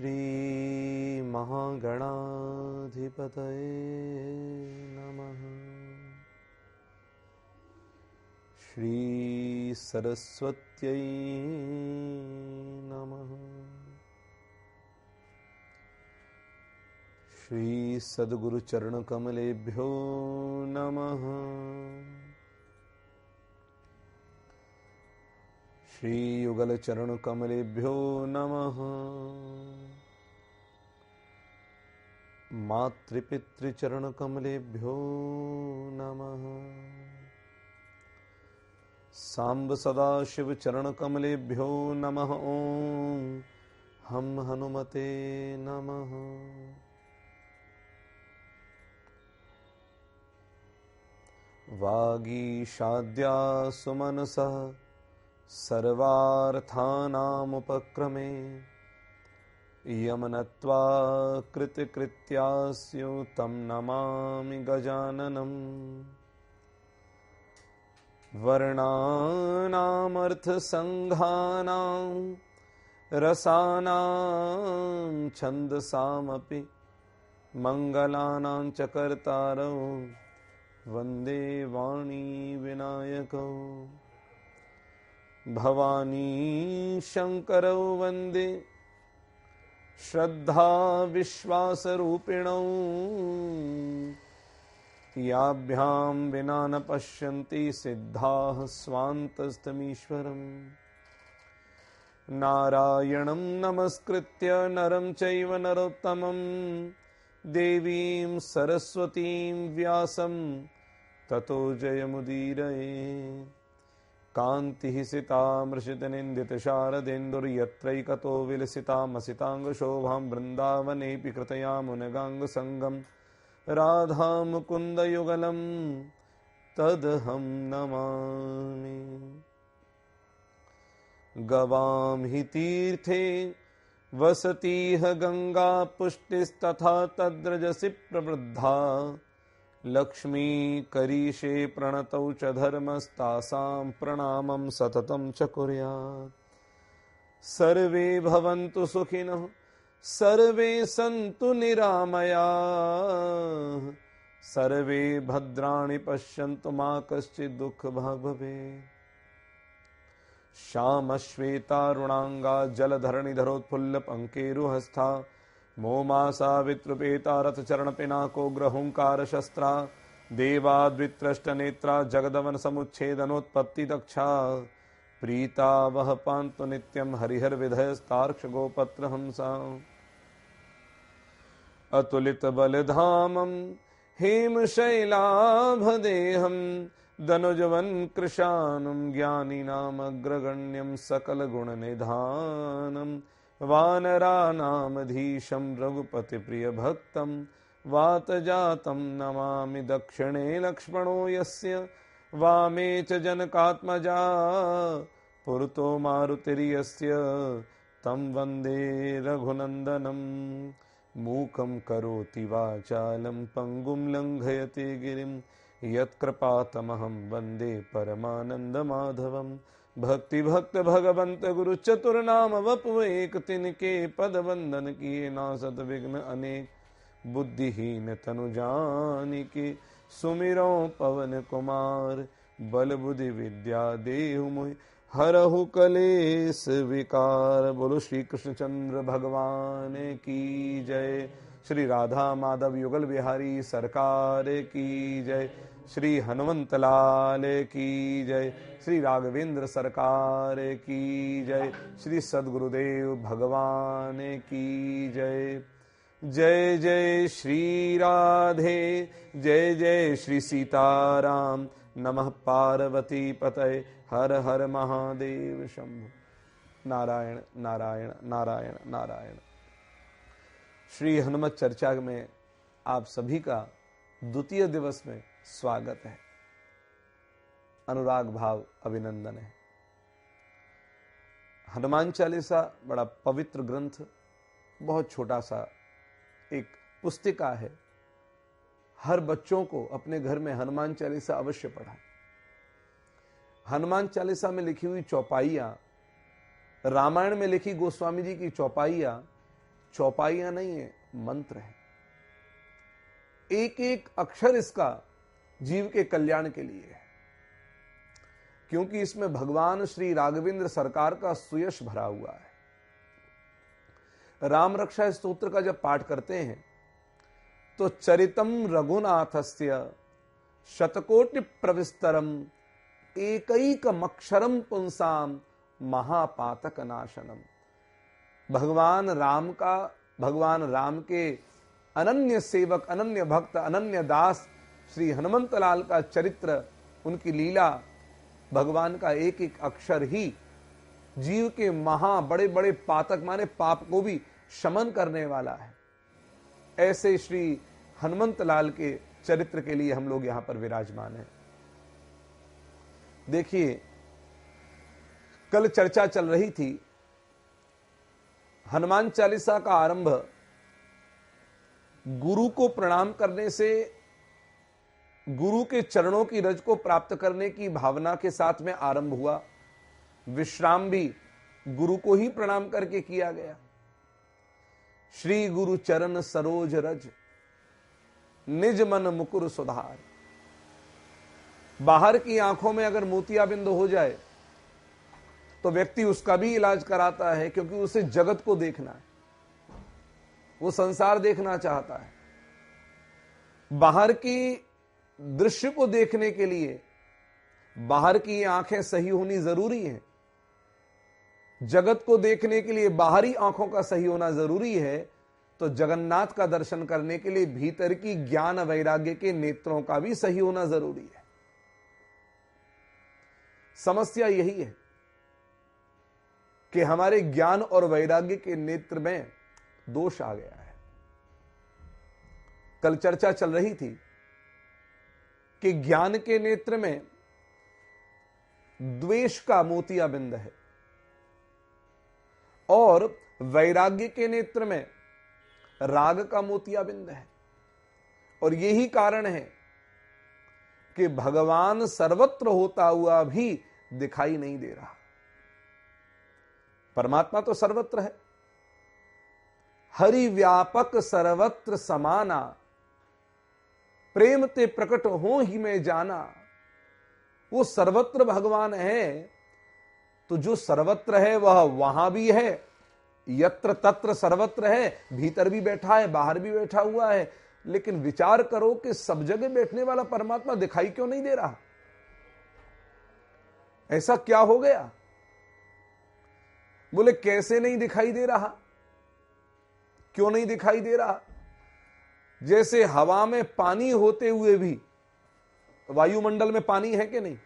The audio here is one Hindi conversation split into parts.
श्री महागणाधिपतये नमः। श्री सरस्वत्यै नमः। श्री सद्गुरु चरण कमलेभ्यो नमः। श्री युगल चरण कमलेभ्यो नमः। मातृपितृचरण कमलेभ्यो नमः। सांब सदाशिव चरण कमलेभ्यो नमः। ओम हम हनुमते नमः। वागीशाद्या सुमनसः सर्वार्थानामुपक्रमे यमनत्वा कृतकृत्यास्यु तं नमामि गजाननम्। वर्णानामर्थसङ्घानां रसानां छन्दसामपि मङ्गलानां च कर्तारौ वन्दे वाणी विनायकौ। भवानी शंकरौ वन्दे श्रद्धा विश्वासरूपिणौ। याभ्यां विना न पश्यन्ति सिद्धाः स्वान्तस्तमीश्वरम्। नारायणं नमस्कृत्य नरं चैव नरोत्तमं देवीं सरस्वतीं व्यासं ततो जयमुदीरये। कान्तिः सितामृषितनिन्दितशारदेन्दुर्यत्रैकतो विलसितामसिताङ्गशोभां वृन्दावनेऽपि कृतयामुनगाङ्गसङ्गं राधा मुकुन्दयुगलं तदहं नमामि। गवां हि तीर्थे वसतीह गंगा पुष्टिस्तथा तद्रजसि प्रवृद्धा। लक्ष्मी करीशे प्रणतौ च धर्मस्तासां प्रणामं सततं च कुर्यात्। सर्वे भवन्तु सुखिनः सर्वे सन्तु निरामयाः। सर्वे भद्राणि पश्यन्तु मा कश्चित् दुःखभाग् भवेत्। श्यामश्वेतारुणाङ्गा जलधरणिधरोत्फुल्लपङ्केरुहस्था मोमासा वित्रुपेता रथचरणपिनाकोग्रहुङ्कारशस्त्रा। देवाद्वित्रष्टनेत्रा जगदवन समुच्छेदनोत्पत्तिदक्षा। प्रीता वह पान्तु नित्यं हरिहरविधयस्तार्क्ष्यगोपत्रहंसा। अतुलितबलधामं हेमशैलाभदेहं दनुजवन् कृशानं ज्ञानिनामग्रगण्यं सकलगुणनिधानं। वानरानामधीशं रघुपतिप्रियभक्तं वातजातं नमामि। दक्षिणे लक्ष्मणो यस्य वामे च जनकात्मजा। पुरतो मारुतिर्यस्य तं वन्दे रघुनन्दनं। मूकं करोति वाचालं पङ्गुं लङ्घयति गिरिं यत्कृपातमहं वन्दे परमानन्दमाधवम्। भक्ति भक्त भगवंत गुरु चतुर्नाम वपु एक तिनके पद बंधन किए नासत विघ्न अनेक। बुद्धिहीन तनु जानिके सुमिरो पवन कुमार। बल बुद्धि विद्या देहु मोहि हरहु कलेश विकार। बोलो श्री कृष्णचंद्र भगवान की जय। श्री राधा माधव युगल बिहारी सरकार की जय। श्री हनुमंत लाल की जय। श्री राघवेंद्र सरकार की जय। श्री सद्गुरुदेव भगवान की जय। जय जय श्री राधे जय जय श्री सीताराम। नमः पार्वती पतये हर हर महादेव शंभु। नारायण नारायण नारायण नारायण। श्री हनुमत चर्चा में आप सभी का द्वितीय दिवस में स्वागत है। अनुराग भाव अभिनंदन है। हनुमान चालीसा बड़ा पवित्र ग्रंथ, बहुत छोटा सा एक पुस्तिका है। हर बच्चों को अपने घर में हनुमान चालीसा अवश्य पढ़ाएं। हनुमान चालीसा में लिखी हुई चौपाइयां, रामायण में लिखी गोस्वामी जी की चौपाइयां चौपाइयां नहीं है, मंत्र है। एक एक अक्षर इसका जीव के कल्याण के लिए है, क्योंकि इसमें भगवान श्री राघवेंद्र सरकार का सुयश भरा हुआ है। राम रक्षा स्तोत्र का जब पाठ करते हैं तो चरितम रघुनाथस्य शतकोटि प्रविस्तरम एकैकमक्षरम पुंसाम महापातक नाशनम। भगवान राम के अनन्य सेवक, अनन्य भक्त, अनन्य दास श्री हनुमंत लाल का चरित्र, उनकी लीला, भगवान का एक एक अक्षर ही जीव के बड़े बड़े पातक माने पाप को भी शमन करने वाला है। ऐसे श्री हनुमंत लाल के चरित्र के लिए हम लोग यहां पर विराजमान हैं। देखिए, कल चर्चा चल रही थी हनुमान चालीसा का आरंभ गुरु को प्रणाम करने से, गुरु के चरणों की रज को प्राप्त करने की भावना के साथ में आरंभ हुआ। विश्राम भी गुरु को ही प्रणाम करके किया गया। श्री गुरु चरण सरोज रज निज मन मुकुर सुधार। बाहर की आंखों में अगर मोतियाबिंद हो जाए तो व्यक्ति उसका भी इलाज कराता है, क्योंकि उसे जगत को देखना है, वो संसार देखना चाहता है। बाहर की दृश्य को देखने के लिए बाहर की आंखें सही होनी जरूरी है, जगत को देखने के लिए बाहरी आंखों का सही होना जरूरी है। तो जगन्नाथ का दर्शन करने के लिए भीतर की ज्ञान वैराग्य के नेत्रों का भी सही होना जरूरी है। समस्या यही है कि हमारे ज्ञान और वैराग्य के नेत्र में दोष आ गया है। कल चर्चा चल रही थी कि ज्ञान के नेत्र में द्वेष का मोतियाबिंद है और वैराग्य के नेत्र में राग का मोतियाबिंद है। और यही कारण है कि भगवान सर्वत्र होता हुआ भी दिखाई नहीं दे रहा। परमात्मा तो सर्वत्र है, हरि व्यापक सर्वत्र समाना, प्रेम ते प्रकट हो ही में जाना। वो सर्वत्र भगवान है, तो जो सर्वत्र है वह वहां भी है, यत्र तत्र सर्वत्र है, भीतर भी बैठा है, बाहर भी बैठा हुआ है। लेकिन विचार करो कि सब जगह बैठने वाला परमात्मा दिखाई क्यों नहीं दे रहा? ऐसा क्या हो गया? बोले कैसे नहीं दिखाई दे रहा? क्यों नहीं दिखाई दे रहा? जैसे हवा में पानी होते हुए भी, वायुमंडल में पानी है कि नहीं?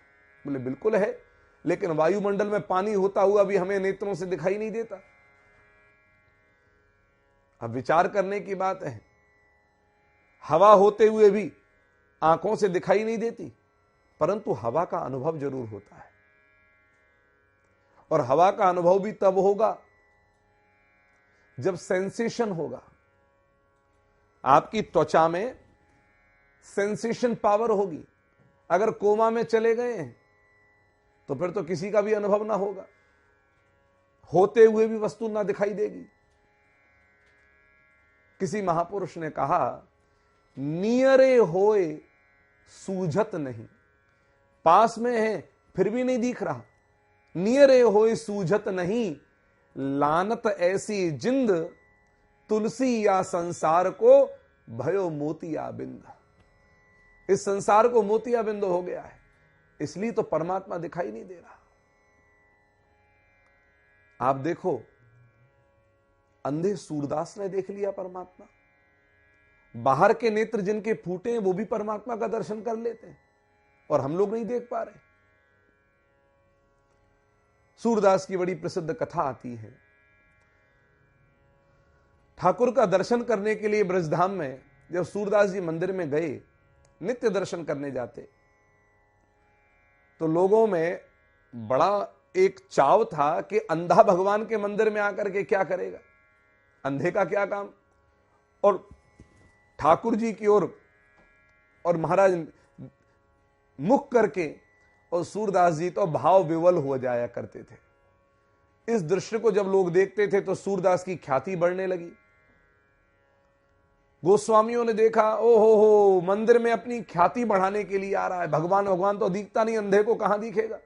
बोले बिल्कुल है, लेकिन वायुमंडल में पानी होता हुआ भी हमें नेत्रों से दिखाई नहीं देता। अब विचार करने की बात है, हवा होते हुए भी आंखों से दिखाई नहीं देती, परंतु हवा का अनुभव जरूर होता है। और हवा का अनुभव भी तब होगा जब सेंसेशन होगा। आपकी त्वचा में सेंसेशन पावर होगी। अगर कोमा में चले गए हैं तो फिर तो किसी का भी अनुभव ना होगा, होते हुए भी वस्तु ना दिखाई देगी। किसी महापुरुष ने कहा, नियरे होए सूझत नहीं, पास में है फिर भी नहीं दिख रहा। नियरे होए सूझत नहीं, लानत ऐसी जिंद, तुलसी या संसार को भयो मोतिया बिंद। इस संसार को मोतिया बिंद हो गया है, इसलिए तो परमात्मा दिखाई नहीं दे रहा। आप देखो, अंधे सूरदास ने देख लिया परमात्मा। बाहर के नेत्र जिनके फूटे हैं वो भी परमात्मा का दर्शन कर लेते हैं, और हम लोग नहीं देख पा रहे। सूरदास की बड़ी प्रसिद्ध कथा आती है। ठाकुर का दर्शन करने के लिए ब्रजधाम में जब सूरदास जी मंदिर में गए, नित्य दर्शन करने जाते, तो लोगों में बड़ा एक चाव था कि अंधा भगवान के मंदिर में आकर के क्या करेगा, अंधे का क्या काम। और ठाकुर जी की ओर और महाराज मुख करके, और सूरदास जी तो भाव विवल हो जाया करते थे। इस दृश्य को जब लोग देखते थे तो सूरदास की ख्याति बढ़ने लगी। गोस्वामियों ने देखा, ओ हो मंदिर में अपनी ख्याति बढ़ाने के लिए आ रहा है, भगवान भगवान तो दिखता नहीं, अंधे को कहां दिखेगा।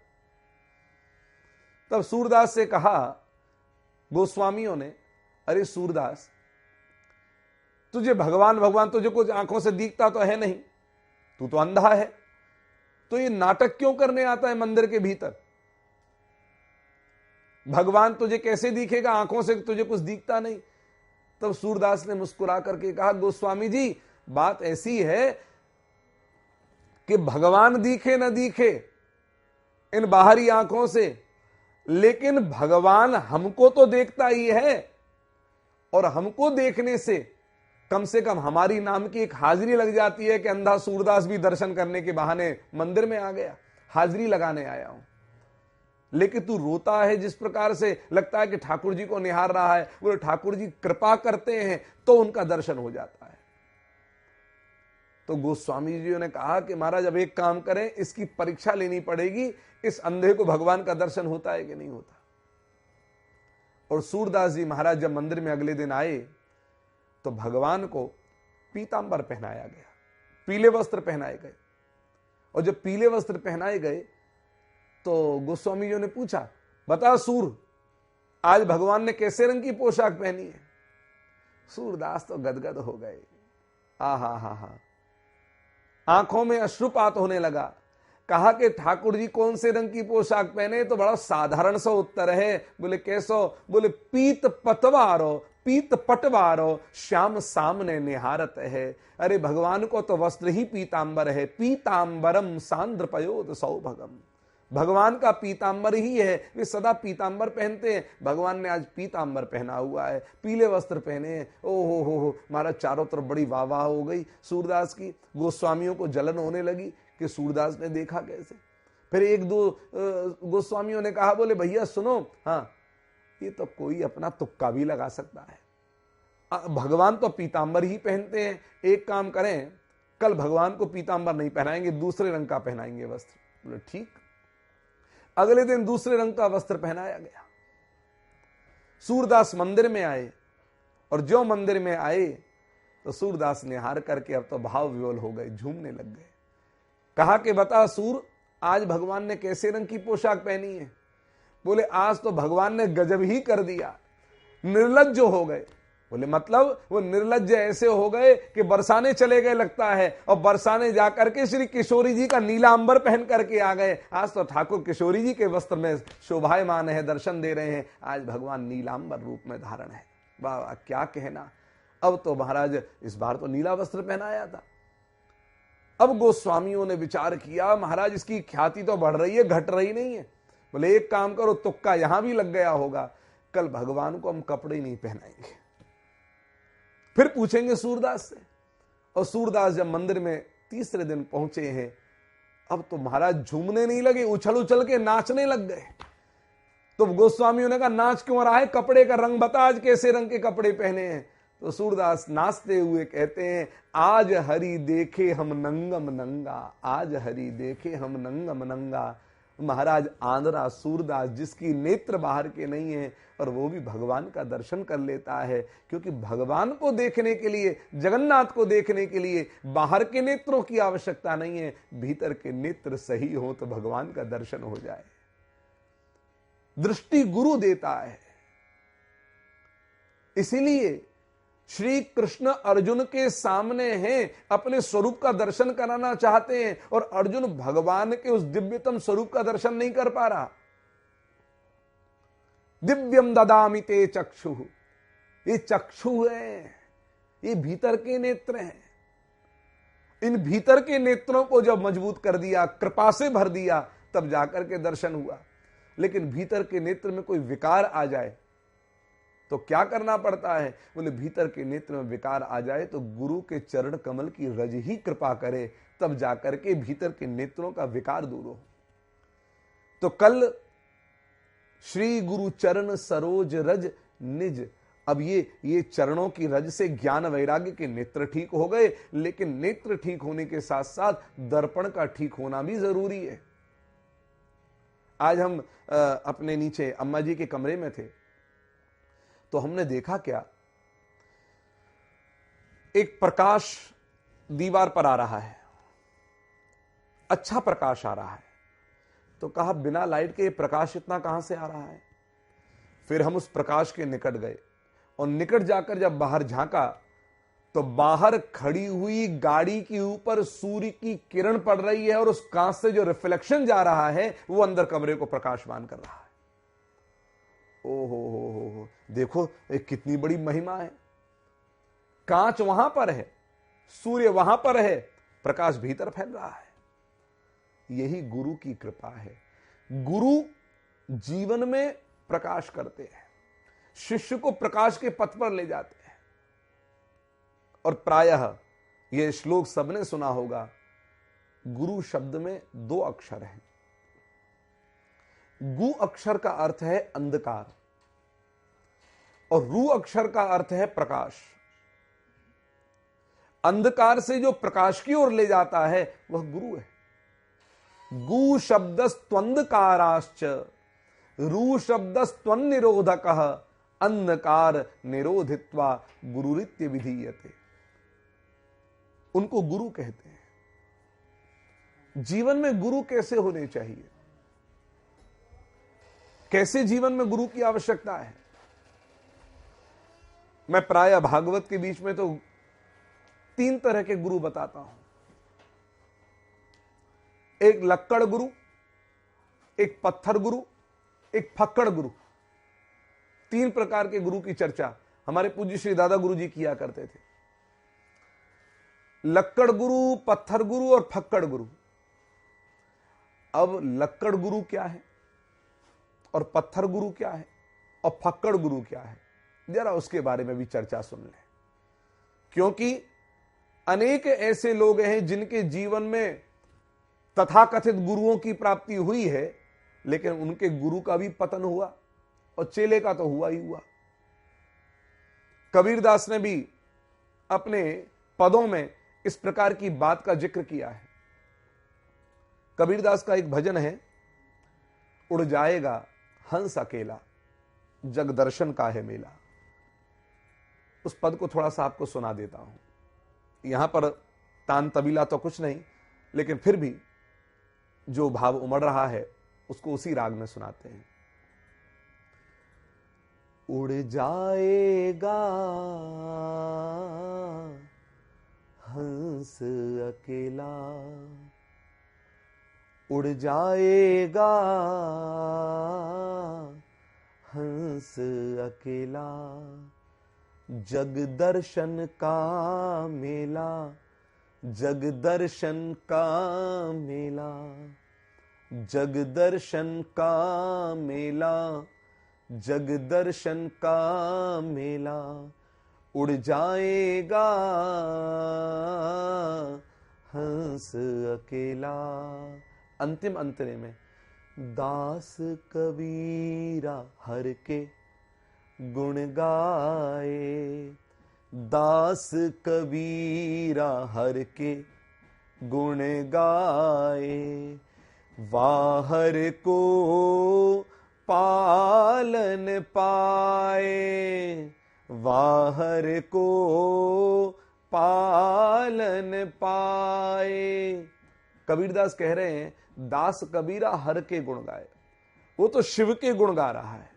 तब सूरदास से कहा गोस्वामियों ने, अरे सूरदास, तुझे भगवान भगवान तुझे कुछ आंखों से दिखता तो है नहीं, तू तो अंधा है, तो ये नाटक क्यों करने आता है मंदिर के भीतर? भगवान तुझे कैसे दिखेगा, आंखों से तुझे कुछ दिखता नहीं। तब सूरदास ने मुस्कुरा करके कहा, गोस्वामी जी बात ऐसी है कि भगवान दिखे न दिखे इन बाहरी आंखों से, लेकिन भगवान हमको तो देखता ही है, और हमको देखने से कम हमारी नाम की एक हाजिरी लग जाती है कि अंधा सूरदास भी दर्शन करने के बहाने मंदिर में आ गया, हाजिरी लगाने आया हूं। लेकिन तू रोता है जिस प्रकार से, लगता है कि ठाकुर जी को निहार रहा है। बोले ठाकुर जी कृपा करते हैं तो उनका दर्शन हो जाता है। तो गोस्वामी जी ने कहा कि महाराज अब एक काम करें, इसकी परीक्षा लेनी पड़ेगी, इस अंधे को भगवान का दर्शन होता है कि नहीं होता। और सूरदास जी महाराज जब मंदिर में अगले दिन आए तो भगवान को पीतांबर पहनाया गया, पीले वस्त्र पहनाए गए। और जब पीले वस्त्र पहनाए गए तो गोस्वामी जी ने पूछा, बता सूर, आज भगवान ने कैसे रंग की पोशाक पहनी है? सूरदास तो गदगद हो गए, हा, आंखों में अश्रुपात होने लगा। कहा कि ठाकुर जी कौन से रंग की पोशाक पहने? तो बड़ा साधारण सा उत्तर है। बोले कैसो? बोले पीत पतवारो, पीत पटवारो, श्याम सामने निहारत है। अरे भगवान को तो वस्त्र ही पीतांबर है, पीतांबरम सांद्रपयोद सौभगम। भगवान का पीतांबर ही है, वे सदा पीतांबर पहनते हैं। भगवान ने आज पीतांबर पहना हुआ है, पीले वस्त्र पहने हैं। ओ हो महाराज, चारों तरफ बड़ी वाह हो गई सूरदास की। गोस्वामियों को जलन होने लगी कि सूरदास ने देखा कैसे। फिर एक दो गोस्वामियों ने कहा, बोले भैया सुनो, हाँ ये तो कोई अपना तुक्का भी लगा सकता है, भगवान तो पीतांबर ही पहनते हैं। एक काम करें, कल भगवान को पीतांबर नहीं पहनाएंगे, दूसरे रंग का पहनाएंगे वस्त्र। बोले ठीक। अगले दिन दूसरे रंग का वस्त्र पहनाया गया। सूरदास मंदिर में आए, और जो मंदिर में आए तो सूरदास निहार करके अब तो भाव विवल हो गए, झूमने लग गए। कहा कि बता सूर, आज भगवान ने कैसे रंग की पोशाक पहनी है? बोले आज तो भगवान ने गजब ही कर दिया, निर्लज्ज हो गए। बोले मतलब? वो निर्लज्ज ऐसे हो गए कि बरसाने चले गए लगता है, और बरसाने जाकर के श्री किशोरी जी का नीला अंबर पहन करके आ गए। आज तो ठाकुर किशोरी जी के वस्त्र में शोभायमान है, दर्शन दे रहे हैं। आज भगवान नीलांबर रूप में धारण है। वाह क्या कहना। अब तो महाराज इस बार तो नीला वस्त्र पहनाया था। अब गोस्वामियों ने विचार किया, महाराज इसकी ख्याति तो बढ़ रही है, घट रही नहीं है। बोले एक काम करो, तुक्का यहां भी लग गया होगा, कल भगवान को हम कपड़े नहीं पहनाएंगे, फिर पूछेंगे सूरदास से। और सूरदास जब मंदिर में तीसरे दिन पहुंचे हैं, अब तो महाराज झूमने नहीं लगे, उछल उछल के नाचने लग गए। तो गोस्वामियों ने कहा, नाच क्यों रहा है? कपड़े का रंग बता, आज कैसे रंग के कपड़े पहने हैं? तो सूरदास नाचते हुए कहते हैं, आज हरि देखे हम नंगम नंगा, आज हरि देखे हम नंगम नंगा। महाराज आंध्रा सूरदास, जिसकी नेत्र बाहर के नहीं है, और वो भी भगवान का दर्शन कर लेता है। क्योंकि भगवान को देखने के लिए, जगन्नाथ को देखने के लिए बाहर के नेत्रों की आवश्यकता नहीं है, भीतर के नेत्र सही हो तो भगवान का दर्शन हो जाए। दृष्टि गुरु देता है। इसीलिए श्री कृष्ण अर्जुन के सामने हैं, अपने स्वरूप का दर्शन कराना चाहते हैं, और अर्जुन भगवान के उस दिव्यतम स्वरूप का दर्शन नहीं कर पा रहा। दिव्यम ददामि ते चक्षु, ये चक्षु है, ये भीतर के नेत्र हैं। इन भीतर के नेत्रों को जब मजबूत कर दिया, कृपा से भर दिया, तब जाकर के दर्शन हुआ। लेकिन भीतर के नेत्र में कोई विकार आ जाए तो क्या करना पड़ता है? बोले भीतर के नेत्र में विकार आ जाए तो गुरु के चरण कमल की रज ही कृपा करे, तब जाकर के भीतर के नेत्रों का विकार दूर हो। तो कल श्री गुरु चरण सरोज रज निज, अब ये चरणों की रज से ज्ञान वैराग्य के नेत्र ठीक हो गए, लेकिन नेत्र ठीक होने के साथ साथ दर्पण का ठीक होना भी जरूरी है। आज हम अपने नीचे अम्मा जी के कमरे में थे, तो हमने देखा क्या एक प्रकाश दीवार पर आ रहा है, अच्छा प्रकाश आ रहा है। तो कहा बिना लाइट के ये प्रकाश इतना कहां से आ रहा है। फिर हम उस प्रकाश के निकट गए और निकट जाकर जब बाहर झांका तो बाहर खड़ी हुई गाड़ी के ऊपर सूर्य की किरण पड़ रही है और उस कांच से जो रिफ्लेक्शन जा रहा है वो अंदर कमरे को प्रकाशमान कर रहा है। ओहो हो, देखो एक कितनी बड़ी महिमा है। कांच वहां पर है, सूर्य वहां पर है, प्रकाश भीतर फैल रहा है। यही गुरु की कृपा है। गुरु जीवन में प्रकाश करते हैं, शिष्य को प्रकाश के पथ पर ले जाते हैं। और प्रायः यह श्लोक सबने सुना होगा। गुरु शब्द में 2 अक्षर हैं। गु अक्षर का अर्थ है अंधकार और रू अक्षर का अर्थ है प्रकाश। अंधकार से जो प्रकाश की ओर ले जाता है वह गुरु है। गु शब्दस्त्वंधकाराश्च रू शब्दस्त्वन्निरोधक अंधकार निरोधित्वा गुरुरित्य विधीयते। उनको गुरु कहते हैं। जीवन में गुरु कैसे होने चाहिए, कैसे जीवन में गुरु की आवश्यकता है। मैं प्रायः भागवत के बीच में तो 3 तरह के गुरु बताता हूं। एक लक्कड़ गुरु, एक पत्थर गुरु, एक फक्कड़ गुरु। 3 प्रकार के गुरु की चर्चा हमारे पूज्य श्री दादा गुरु जी किया करते थे। लक्कड़ गुरु, पत्थर गुरु और फक्कड़ गुरु। अब लक्कड़ गुरु क्या है और पत्थर गुरु क्या है और फक्कड़ गुरु क्या है, जरा उसके बारे में भी चर्चा सुन लें। क्योंकि अनेक ऐसे लोग हैं जिनके जीवन में तथाकथित गुरुओं की प्राप्ति हुई है, लेकिन उनके गुरु का भी पतन हुआ और चेले का तो हुआ ही हुआ। कबीरदास ने भी अपने पदों में इस प्रकार की बात का जिक्र किया है। कबीरदास का एक भजन है, उड़ जाएगा हंस अकेला जग दर्शन का है मेला। उस पद को थोड़ा सा आपको सुना देता हूं। यहां पर तान तबीला तो कुछ नहीं, लेकिन फिर भी जो भाव उमड़ रहा है उसको उसी राग में सुनाते हैं। उड़ जाएगा हंस अकेला, उड़ जाएगा हंस अकेला जग दर्शन का मेला, जग दर्शन का मेला, जग दर्शन का मेला, जग दर्शन का मेला। उड़ जाएगा हंस अकेला। अंतिम अंतरे में दास कबीरा हर के गुण गाए, दास कबीरा हर के गुण गाए, वाहर को पालन पाए, वाहर को पालन पाए। कबीरदास कह रहे हैं दास कबीरा हर के गुण गाए। वो तो शिव के गुण गा रहा है,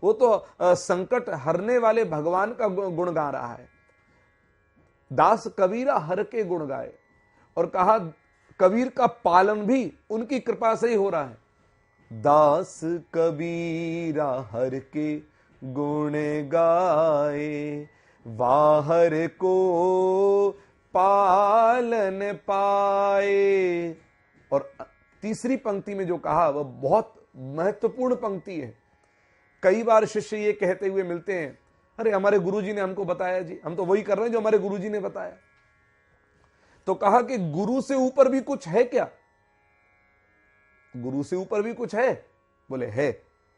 वो तो संकट हरने वाले भगवान का गुण गा रहा है। दास कबीरा हर के गुण गाए और कहा कबीर का पालन भी उनकी कृपा से ही हो रहा है। दास कबीरा हर के गुण गाए, वाहर को पालन पाए। और तीसरी पंक्ति में जो कहा वह बहुत महत्वपूर्ण पंक्ति है। कई बार शिष्य ये कहते हुए मिलते हैं, अरे हमारे गुरुजी ने हमको बताया जी, हम तो वही कर रहे हैं जो हमारे गुरुजी ने बताया। तो कहा कि गुरु से ऊपर भी कुछ है क्या? गुरु से ऊपर भी कुछ है? बोले है।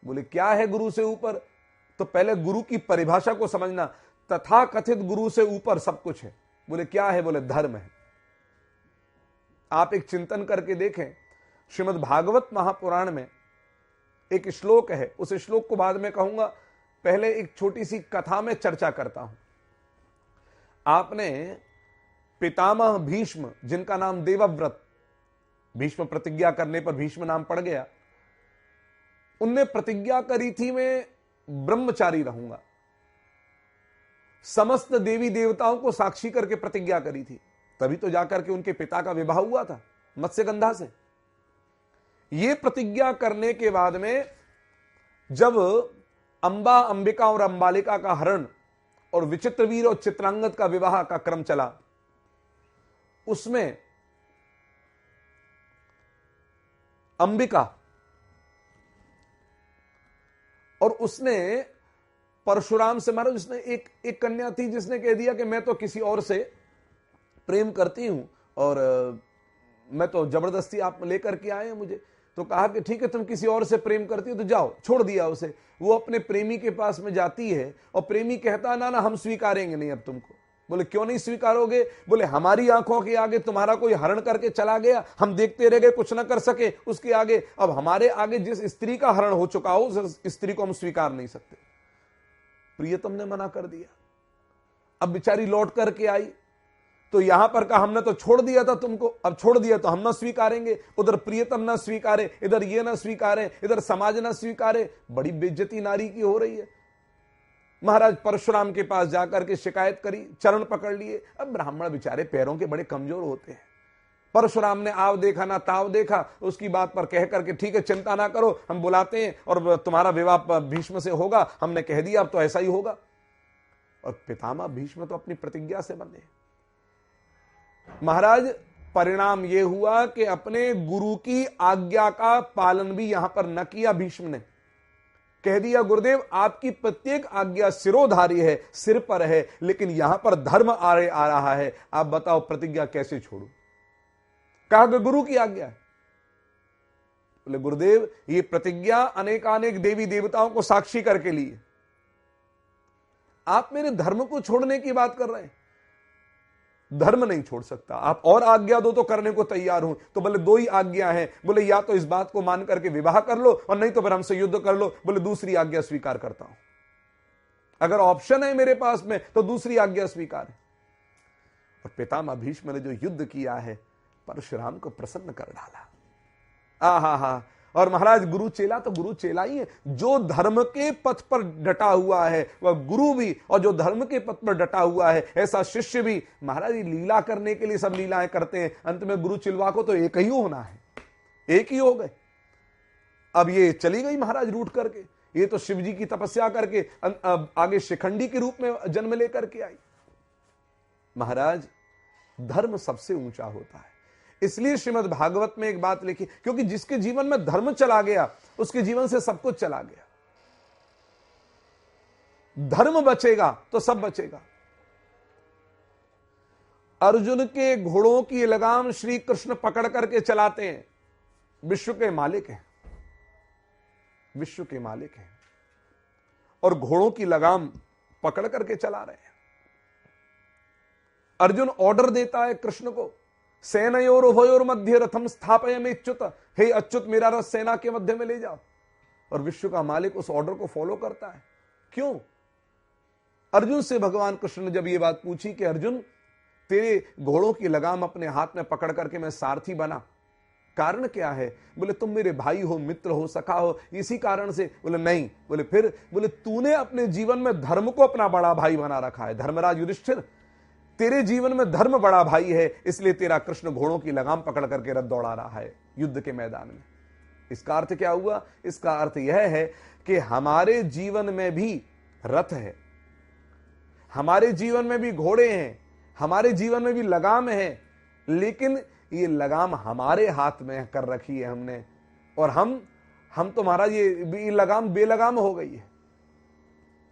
बोले क्या है गुरु से ऊपर? तो पहले गुरु की परिभाषा को समझना। तथा कथित गुरु से ऊपर सब कुछ है। बोले क्या है? बोले धर्म है। आप एक चिंतन करके देखें, श्रीमद् भागवत महापुराण में एक श्लोक है, उस श्लोक को बाद में कहूंगा, पहले एक छोटी सी कथा में चर्चा करता हूं। आपने पितामह भीष्म, जिनका नाम देवव्रत, भीष्म प्रतिज्ञा करने पर भीष्म नाम पड़ गया, उनने प्रतिज्ञा करी थी मैं ब्रह्मचारी रहूंगा। समस्त देवी देवताओं को साक्षी करके प्रतिज्ञा करी थी, तभी तो जाकर के उनके पिता का विवाह हुआ था मत्स्यगंधा से। यह प्रतिज्ञा करने के बाद में जब अंबा, अंबिका और अंबालिका का हरण और विचित्रवीर और चित्रांगद का विवाह का क्रम चला, उसमें अंबिका और उसने परशुराम से, महाराज उसने एक कन्या थी जिसने कह दिया कि मैं तो किसी और से प्रेम करती हूं और मैं तो जबरदस्ती आप लेकर के आए हैं मुझे। तो कहा कि ठीक है, तुम किसी और से प्रेम करती हो तो जाओ, छोड़ दिया उसे। वो अपने प्रेमी के पास में जाती है और प्रेमी कहता ना ना हम स्वीकारेंगे नहीं अब तुमको। बोले क्यों नहीं स्वीकारोगे? बोले हमारी आंखों के आगे तुम्हारा कोई हरण करके चला गया, हम देखते रह गए, कुछ ना कर सके उसके आगे। अब हमारे आगे जिस स्त्री का हरण हो चुका हो उस स्त्री को हम स्वीकार नहीं सकते। प्रियतम ने मना कर दिया। अब बेचारी लौट करके आई तो यहां पर कहा हमने तो छोड़ दिया था तुमको, अब छोड़ दिया तो हम ना स्वीकारेंगे। उधर प्रियतम ना स्वीकारे, इधर ये ना स्वीकारे, इधर समाज ना स्वीकारे। बड़ी बेइज्जती नारी की हो रही है। महाराज परशुराम के पास जाकर के शिकायत करी, चरण पकड़ लिए। अब ब्राह्मण बेचारे पैरों के बड़े कमजोर होते हैं। परशुराम ने आव देखा ना ताव देखा, उसकी बात पर कह करके ठीक है चिंता ना करो, हम बुलाते हैं और तुम्हारा विवाह भीष्म से होगा। हमने कह दिया अब तो ऐसा ही होगा। और पितामह भीष्म तो अपनी प्रतिज्ञा से बंधे। महाराज परिणाम यह हुआ कि अपने गुरु की आज्ञा का पालन भी यहां पर न किया भीष्म ने। कह दिया गुरुदेव आपकी प्रत्येक आज्ञा सिरोधारी है, सिर पर है, लेकिन यहां पर धर्म आ रहा है, आप बताओ प्रतिज्ञा कैसे छोड़ू? कहा कि गुरु की आज्ञा है। बोले गुरुदेव ये प्रतिज्ञा अनेकानेक देवी देवताओं को साक्षी करके ली है, आप मेरे धर्म को छोड़ने की बात कर रहे हैं। धर्म नहीं छोड़ सकता, आप और आज्ञा दो तो करने को तैयार हूं। तो बोले दो ही आज्ञा है। बोले या तो इस बात को मान करके विवाह कर लो और नहीं तो फिर हमसे युद्ध कर लो। बोले दूसरी आज्ञा स्वीकार करता हूं, अगर ऑप्शन है मेरे पास में तो दूसरी आज्ञा स्वीकार है। और पितामह भीष्म ने जो युद्ध किया है परशुराम को प्रसन्न कर डाला। आहा। और महाराज गुरु चेला तो गुरु चेला ही है। जो धर्म के पथ पर डटा हुआ है वह गुरु भी, और जो धर्म के पथ पर डटा हुआ है ऐसा शिष्य भी। महाराज लीला करने के लिए सब लीलाएं करते हैं, अंत में गुरु चिलवा को तो एक ही होना है, एक ही हो गए। अब ये चली गई महाराज रूठ करके, ये तो शिव जी की तपस्या करके आगे शिखंडी के रूप में जन्म लेकर के आई। महाराज धर्म सबसे ऊंचा होता है। इसलिए श्रीमद् भागवत में एक बात लिखी, क्योंकि जिसके जीवन में धर्म चला गया उसके जीवन से सब कुछ चला गया। धर्म बचेगा तो सब बचेगा। अर्जुन के घोड़ों की लगाम श्री कृष्ण पकड़ करके चलाते हैं। विश्व के मालिक हैं, विश्व के मालिक हैं, और घोड़ों की लगाम पकड़ करके चला रहे हैं। अर्जुन ऑर्डर देता है कृष्ण को, सेनयोर उभयोर मध्य रथम स्थापयामि अच्युत, हे अच्युत मेरा रथ सेना के मध्य में ले जाओ। और विश्व का मालिक उस ऑर्डर को फॉलो करता है। क्यों? अर्जुन से भगवान कृष्ण ने जब ये बात पूछी कि अर्जुन तेरे घोड़ों की लगाम अपने हाथ में पकड़ करके मैं सारथी बना, कारण क्या है? बोले तुम मेरे भाई हो, मित्र हो, सखा हो, इसी कारण से। बोले नहीं। बोले फिर? बोले तूने अपने जीवन में धर्म को अपना बड़ा भाई बना रखा है। धर्मराज युधिष्ठिर, तेरे जीवन में धर्म बड़ा भाई है, इसलिए तेरा कृष्ण घोड़ों की लगाम पकड़ करके रथ दौड़ा रहा है युद्ध के मैदान में। इसका अर्थ क्या हुआ? इसका अर्थ यह है कि हमारे जीवन में भी रथ है, हमारे जीवन में भी घोड़े हैं, हमारे जीवन में भी लगाम है, लेकिन ये लगाम हमारे हाथ में कर रखी है हमने। और हम तो महाराज ये लगाम बेलगाम हो गई है।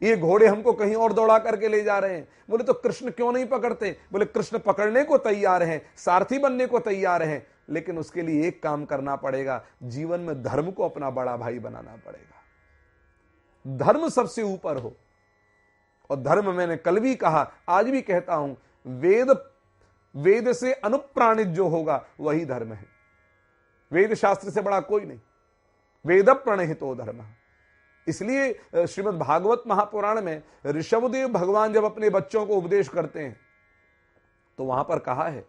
ये घोड़े हमको कहीं और दौड़ा करके ले जा रहे हैं। बोले तो कृष्ण क्यों नहीं पकड़ते? बोले कृष्ण पकड़ने को तैयार हैं, सारथी बनने को तैयार हैं, लेकिन उसके लिए एक काम करना पड़ेगा, जीवन में धर्म को अपना बड़ा भाई बनाना पड़ेगा। धर्म सबसे ऊपर हो। और धर्म मैंने कल भी कहा, आज भी कहता हूं, वेद से अनुप्राणित जो होगा वही धर्म है। वेद शास्त्र से बड़ा कोई नहीं। वेद प्रणहितो धर्म। इसलिए श्रीमद् भागवत महापुराण में ऋषभदेव भगवान जब अपने बच्चों को उपदेश करते हैं तो वहां पर कहा है,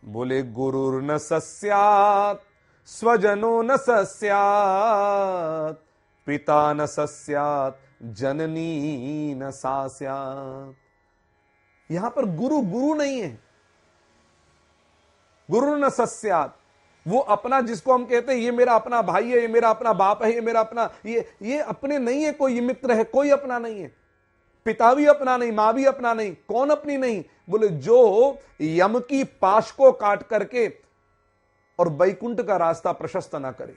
बोले गुरुर्न सस्यात् स्वजनो न सस्यात् पिता न सस्यात् जननी न सास्यात्। यहां पर गुरु गुरु नहीं है। गुरु न सस्यात्, वो अपना जिसको हम कहते हैं ये मेरा अपना भाई है, ये मेरा अपना बाप है, ये मेरा अपना, ये अपने नहीं है। कोई मित्र है, कोई अपना नहीं है। पिता भी अपना नहीं, मां भी अपना नहीं। कौन अपनी नहीं? बोले जो यम की पाश को काट करके और वैकुंठ का रास्ता प्रशस्त ना करे,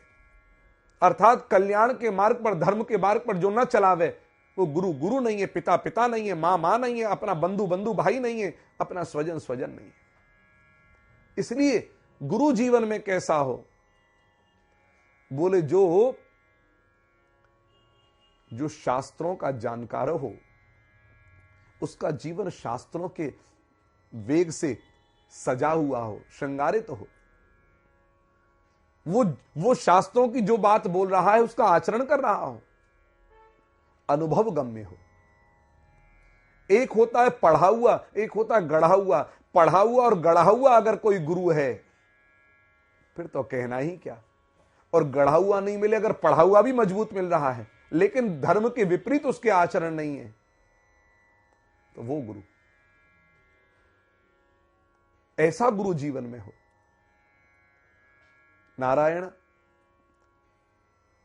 अर्थात कल्याण के मार्ग पर, धर्म के मार्ग पर जो ना चलावे, वो गुरु गुरु नहीं है, पिता पिता नहीं है, मां मां नहीं है, अपना बंधु बंधु भाई नहीं है, अपना स्वजन स्वजन नहीं है। इसलिए गुरु जीवन में कैसा हो? बोले जो शास्त्रों का जानकार हो, उसका जीवन शास्त्रों के वेग से सजा हुआ हो, श्रृंगारित हो। वो शास्त्रों की जो बात बोल रहा है उसका आचरण कर रहा हो, अनुभव गम्य हो। एक होता है पढ़ा हुआ, एक होता है गढ़ा हुआ। पढ़ा हुआ और गढ़ा हुआ अगर कोई गुरु है फिर तो कहना ही क्या। और गढ़ा हुआ नहीं मिले, अगर पढ़ा हुआ भी मजबूत मिल रहा है लेकिन धर्म के विपरीत उसके आचरण नहीं है, तो वो गुरु, ऐसा गुरु जीवन में हो। नारायण,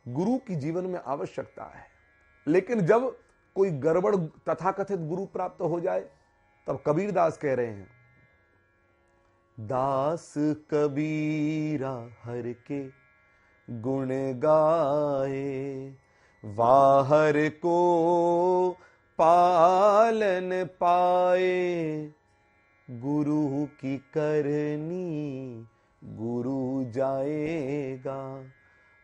गुरु की जीवन में आवश्यकता है, लेकिन जब कोई गड़बड़ तथाकथित गुरु प्राप्त हो जाए तब कबीरदास कह रहे हैं, दास कबीरा हर के गुण गाए, वाहर को पालन पाए, गुरु की करनी गुरु जाएगा,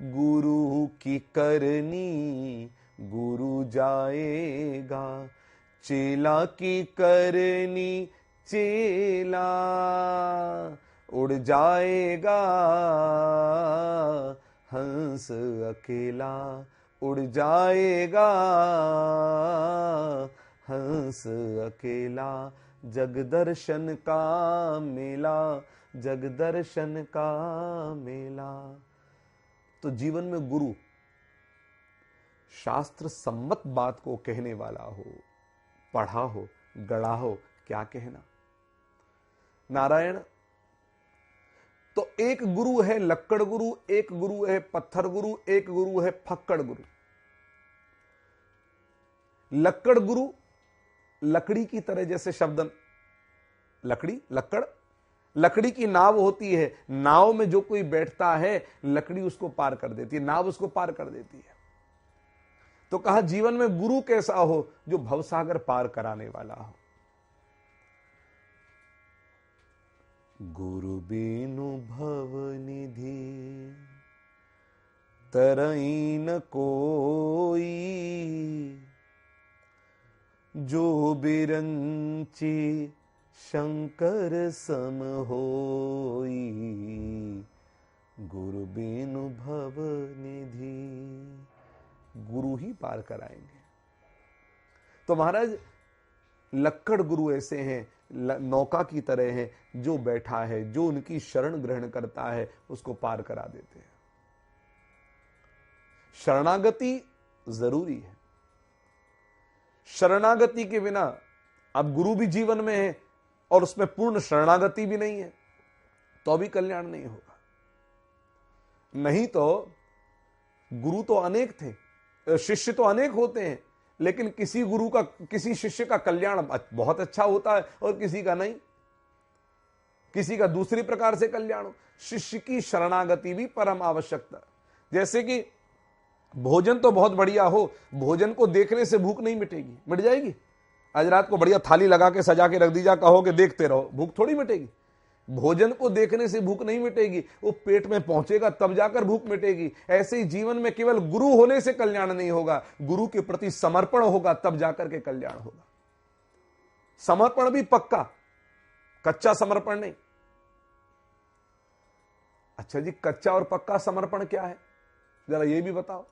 गुरु की करनी गुरु जाएगा, चेला की करनी चेला उड़ जाएगा, हंस अकेला उड़ जाएगा, हंस अकेला, जगदर्शन का मेला, जगदर्शन का मेला। तो जीवन में गुरु शास्त्र सम्मत बात को कहने वाला हो, पढ़ा हो, गढ़ा हो, क्या कहना। नारायण, तो एक गुरु है लक्कड़ गुरु, एक गुरु है पत्थर गुरु, एक गुरु है फक्कड़ गुरु। लक्कड़ गुरु लकड़ी की तरह, जैसे शब्द लकड़ी, लक्कड़, लकड़ी की नाव होती है, नाव में जो कोई बैठता है लकड़ी उसको पार कर देती है, नाव उसको पार कर देती है। तो कहा जीवन में गुरु कैसा हो? जो भवसागर पार कराने वाला हो। गुरु बिनु भव निधि तरई न कोई, जो बिरंची शंकर सम होई, गुरु बिनु भव निधि। गुरु ही पार कराएंगे। तो महाराज लक्कड़ गुरु ऐसे हैं, नौका की तरह हैं, जो बैठा है, जो उनकी शरण ग्रहण करता है उसको पार करा देते हैं। शरणागति जरूरी है। शरणागति के बिना, अब गुरु भी जीवन में है और उसमें पूर्ण शरणागति भी नहीं है तो भी कल्याण नहीं होगा। नहीं तो गुरु तो अनेक थे, शिष्य तो अनेक होते हैं, लेकिन किसी गुरु का, किसी शिष्य का कल्याण बहुत अच्छा होता है और किसी का नहीं, किसी का दूसरी प्रकार से कल्याण हो। शिष्य की शरणागति भी परम आवश्यकता। जैसे कि भोजन तो बहुत बढ़िया हो, भोजन को देखने से भूख नहीं मिटेगी, मिट जाएगी। आज रात को बढ़िया थाली लगा के सजा के रख दीजा, कहो कि देखते रहो, भूख थोड़ी मिटेगी। भोजन को देखने से भूख नहीं मिटेगी, वो पेट में पहुंचेगा तब जाकर भूख मिटेगी। ऐसे ही जीवन में केवल गुरु होने से कल्याण नहीं होगा, गुरु के प्रति समर्पण होगा तब जाकर के कल्याण होगा। समर्पण भी पक्का, कच्चा समर्पण नहीं। अच्छा जी, कच्चा और पक्का समर्पण क्या है, जरा ये भी बताओ।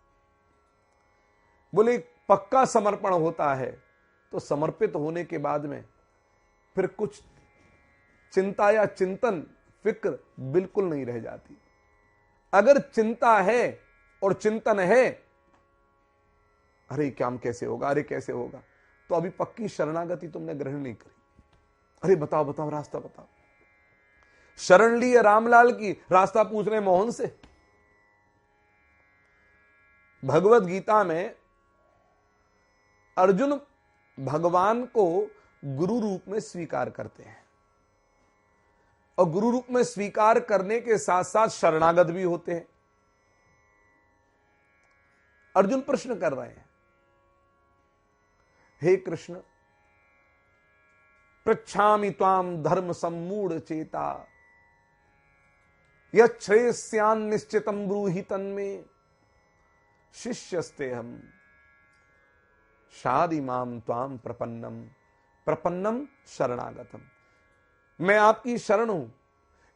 बोले पक्का समर्पण होता है तो समर्पित होने के बाद में फिर कुछ चिंता या चिंतन, फिक्र बिल्कुल नहीं रह जाती। अगर चिंता है और चिंतन है, अरे क्या कैसे होगा, अरे कैसे होगा, तो अभी पक्की शरणागति तुमने ग्रहण नहीं करी। अरे बताओ बताओ, रास्ता बताओ। शरण ली है रामलाल की, रास्ता पूछ रहे मोहन से। भगवत गीता में अर्जुन भगवान को गुरु रूप में स्वीकार करते हैं, और गुरु रूप में स्वीकार करने के साथ साथ शरणागत भी होते हैं। अर्जुन प्रश्न कर रहे हैं, हे कृष्ण, पृच्छामि त्वाम धर्म सम्मूढ़ चेता, यच्छ्रेयस्यान निश्चितम ब्रूहि तन्मे, शिष्यस्ते हम शादिमाम त्वाम प्रपन्नम प्रपन्नम शरणागतम। मैं आपकी शरण हूं।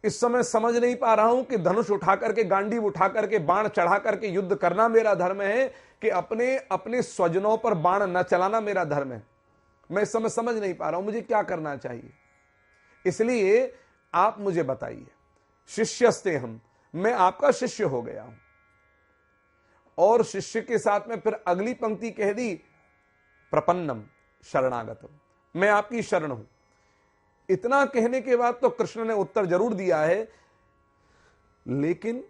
इस समय समझ नहीं पा रहा हूं कि धनुष उठा करके, गांडीव उठा करके, बाण चढ़ा करके युद्ध करना मेरा धर्म है कि अपने अपने स्वजनों पर बाण न चलाना मेरा धर्म है। मैं इस समय समझ नहीं पा रहा हूं मुझे क्या करना चाहिए, इसलिए आप मुझे बताइए। शिष्यस्ते हम, मैं आपका शिष्य हो गया हूं। और शिष्य के साथ में फिर अगली पंक्ति कह दी, प्रपन्नम शरणागतम, मैं आपकी शरण हूं। इतना कहने के बाद तो कृष्ण ने उत्तर जरूर दिया है, लेकिन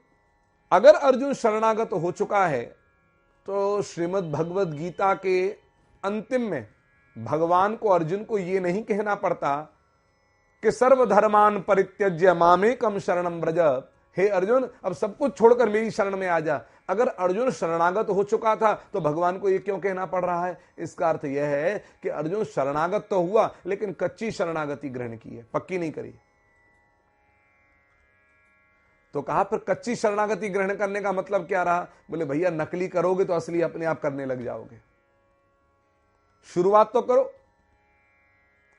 अगर अर्जुन शरणागत हो चुका है तो श्रीमद् भगवत गीता के अंतिम में भगवान को, अर्जुन को यह नहीं कहना पड़ता कि सर्वधर्मान परित्यज्य मामेकम शरणम व्रज। हे अर्जुन, अब सब कुछ छोड़कर मेरी शरण में आ जा। अगर अर्जुन शरणागत हो चुका था तो भगवान को यह क्यों कहना पड़ रहा है? इसका अर्थ यह है कि अर्जुन शरणागत तो हुआ, लेकिन कच्ची शरणागति ग्रहण की है, पक्की नहीं करी। तो कहा फिर कच्ची शरणागति ग्रहण करने का मतलब क्या रहा? बोले भैया, नकली करोगे तो असली अपने आप करने लग जाओगे। शुरुआत तो करो,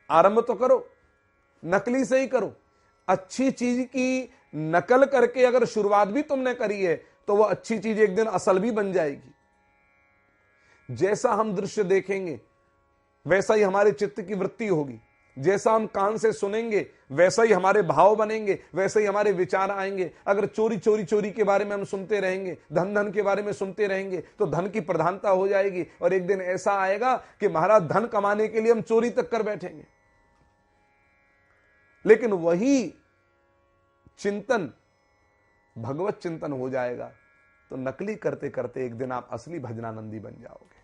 आरंभ तो करो, नकली से ही करो। अच्छी चीज की नकल करके अगर शुरुआत भी तुमने करी है तो वह अच्छी चीज एक दिन असल भी बन जाएगी। जैसा हम दृश्य देखेंगे वैसा ही हमारे चित्त की वृत्ति होगी, जैसा हम कान से सुनेंगे वैसा ही हमारे भाव बनेंगे, वैसे ही हमारे विचार आएंगे। अगर चोरी चोरी चोरी के बारे में हम सुनते रहेंगे, धन धन के बारे में सुनते रहेंगे, तो धन की प्रधानता हो जाएगी, और एक दिन ऐसा आएगा कि महाराज धन कमाने के लिए हम चोरी तक कर बैठेंगे। लेकिन वही चिंतन भगवत चिंतन हो जाएगा तो नकली करते करते एक दिन आप असली भजनानंदी बन जाओगे।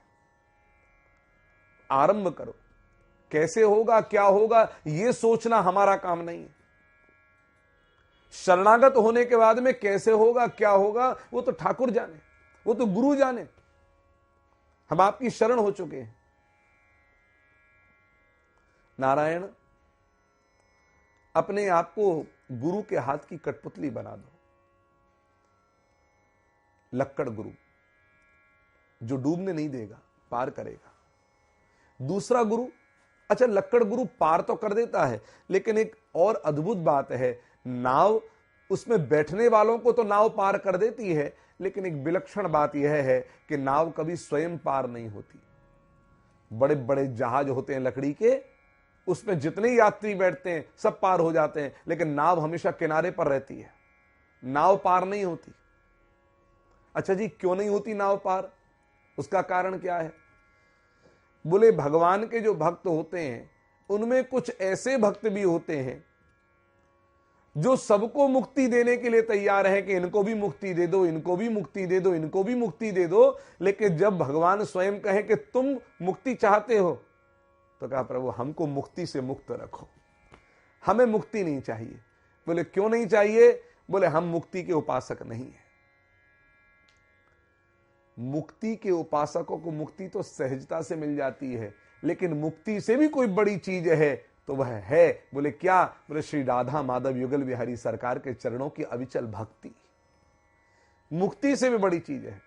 आरंभ करो, कैसे होगा क्या होगा यह सोचना हमारा काम नहीं है। शरणागत होने के बाद में कैसे होगा क्या होगा वो तो ठाकुर जाने, वो तो गुरु जाने। हम आपकी शरण हो चुके हैं। नारायण, अपने आप को गुरु के हाथ की कठपुतली बना दो। लक्कड़ गुरु जो डूबने नहीं देगा, पार करेगा। दूसरा गुरु, अच्छा लक्कड़ गुरु पार तो कर देता है, लेकिन एक और अद्भुत बात है, नाव, उसमें बैठने वालों को तो नाव पार कर देती है, लेकिन एक विलक्षण बात यह है कि नाव कभी स्वयं पार नहीं होती। बड़े बड़े जहाज होते हैं लकड़ी के, उसमें जितने यात्री बैठते हैं सब पार हो जाते हैं, लेकिन नाव हमेशा किनारे पर रहती है, नाव पार नहीं होती। अच्छा जी, क्यों नहीं होती नाव पार? उसका कारण क्या है? बोले भगवान के जो भक्त होते हैं उनमें कुछ ऐसे भक्त भी होते हैं जो सबको मुक्ति देने के लिए तैयार है कि इनको भी मुक्ति दे दो, इनको भी मुक्ति दे दो, इनको भी मुक्ति दे दो। लेकिन जब भगवान स्वयं कहे कि तुम मुक्ति चाहते हो, तो कहा प्रभु हमको मुक्ति से मुक्त रखो, हमें मुक्ति नहीं चाहिए। बोले क्यों नहीं चाहिए? बोले हम मुक्ति के उपासक नहीं है। मुक्ति के उपासकों को मुक्ति तो सहजता से मिल जाती है, लेकिन मुक्ति से भी कोई बड़ी चीज है तो वह है, बोले क्या? बोले श्री राधा माधव युगल बिहारी सरकार के चरणों की अविचल भक्ति मुक्ति से भी बड़ी चीज है।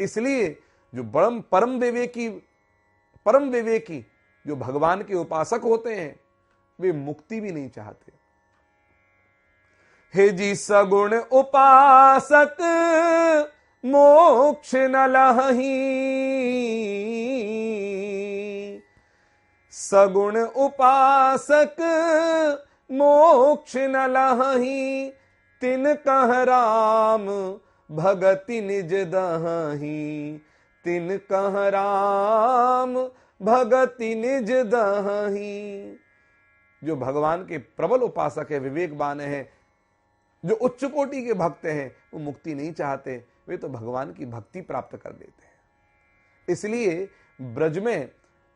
इसलिए जो परम विवेकी जो भगवान के उपासक होते हैं वे मुक्ति भी नहीं चाहते। हे जी सगुण उपासक मोक्ष न लहही, सगुण उपासक मोक्ष न लहही तिन कह राम, भगति निज दहही तिन कह राम, भगति निज दहही। जो भगवान के प्रबल उपासक है, विवेकवान है, जो उच्च कोटि के भक्त हैं, वो मुक्ति नहीं चाहते, वे तो भगवान की भक्ति प्राप्त कर लेते हैं। इसलिए ब्रज में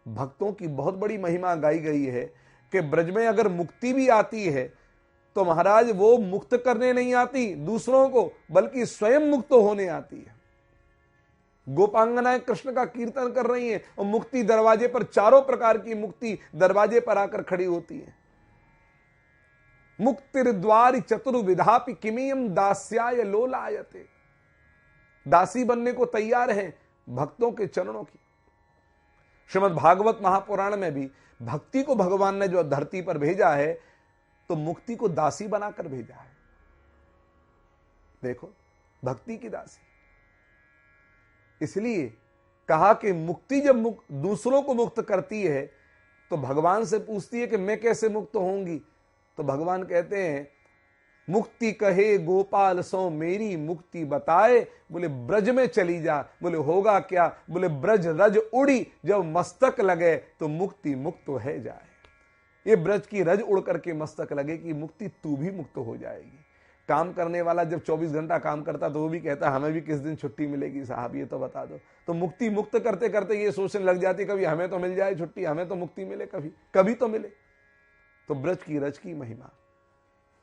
भक्तों की बहुत बड़ी महिमा गाई गई है कि ब्रज में अगर मुक्ति भी आती है तो महाराज वो मुक्त करने नहीं आती दूसरों को, बल्कि स्वयं मुक्त होने आती है। गोपांगनाएं कृष्ण का कीर्तन कर रही हैं और मुक्ति दरवाजे पर, चारों प्रकार की मुक्ति दरवाजे पर आकर खड़ी होती है। मुक्तिर्द्वारि चतुर्विधापि किमियम दास्याय लोलायते। दासी बनने को तैयार हैं भक्तों के चरणों की। श्रीमद् भागवत महापुराण में भी भक्ति को भगवान ने जो धरती पर भेजा है तो मुक्ति को दासी बनाकर भेजा है। देखो, भक्ति की दासी। इसलिए कहा कि मुक्ति जब दूसरों को मुक्त करती है तो भगवान से पूछती है कि मैं कैसे मुक्त होंगी। तो भगवान कहते हैं, मुक्ति कहे गोपाल सो मेरी मुक्ति बताए। बोले ब्रज में चली जा। बोले होगा क्या? बोले ब्रज रज उड़ी जब मस्तक लगे तो मुक्ति मुक्त है जाए। ये ब्रज की रज उड़ करके मस्तक लगे कि मुक्ति तू भी मुक्त हो जाएगी। काम करने वाला जब 24 घंटा काम करता तो वो भी कहता हमें भी किस दिन छुट्टी मिलेगी साहब, ये तो बता दो। तो मुक्ति मुक्त करते करते ये सोचने लग जाती कभी हमें तो मिल जाए छुट्टी, हमें तो मुक्ति मिले, कभी तो मिले। तो ब्रज की रज की महिमा,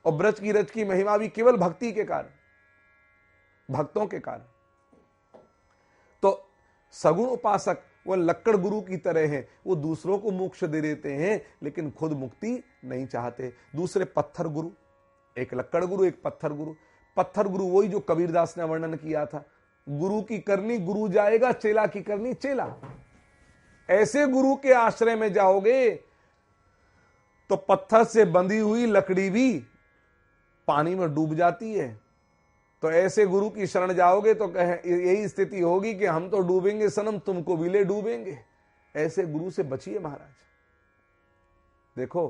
और ब्रज की रज की महिमा भी केवल भक्ति के कारण, भक्तों के कारण। तो सगुण उपासक वो लक्कड़ गुरु की तरह हैं, वो दूसरों को मोक्ष दे देते हैं लेकिन खुद मुक्ति नहीं चाहते। दूसरे पत्थर गुरु, एक लक्कड़ गुरु एक पत्थर गुरु। पत्थर गुरु वही जो कबीरदास ने वर्णन किया था, गुरु की करनी गुरु जाएगा, चेला की करनी चेला। ऐसे गुरु के आश्रय में जाओगे तो पत्थर से बंधी हुई लकड़ी भी पानी में डूब जाती है। तो ऐसे गुरु की शरण जाओगे तो यही स्थिति होगी कि हम तो डूबेंगे सनम, तुमको भी ले डूबेंगे। ऐसे गुरु से बचिए महाराज। देखो,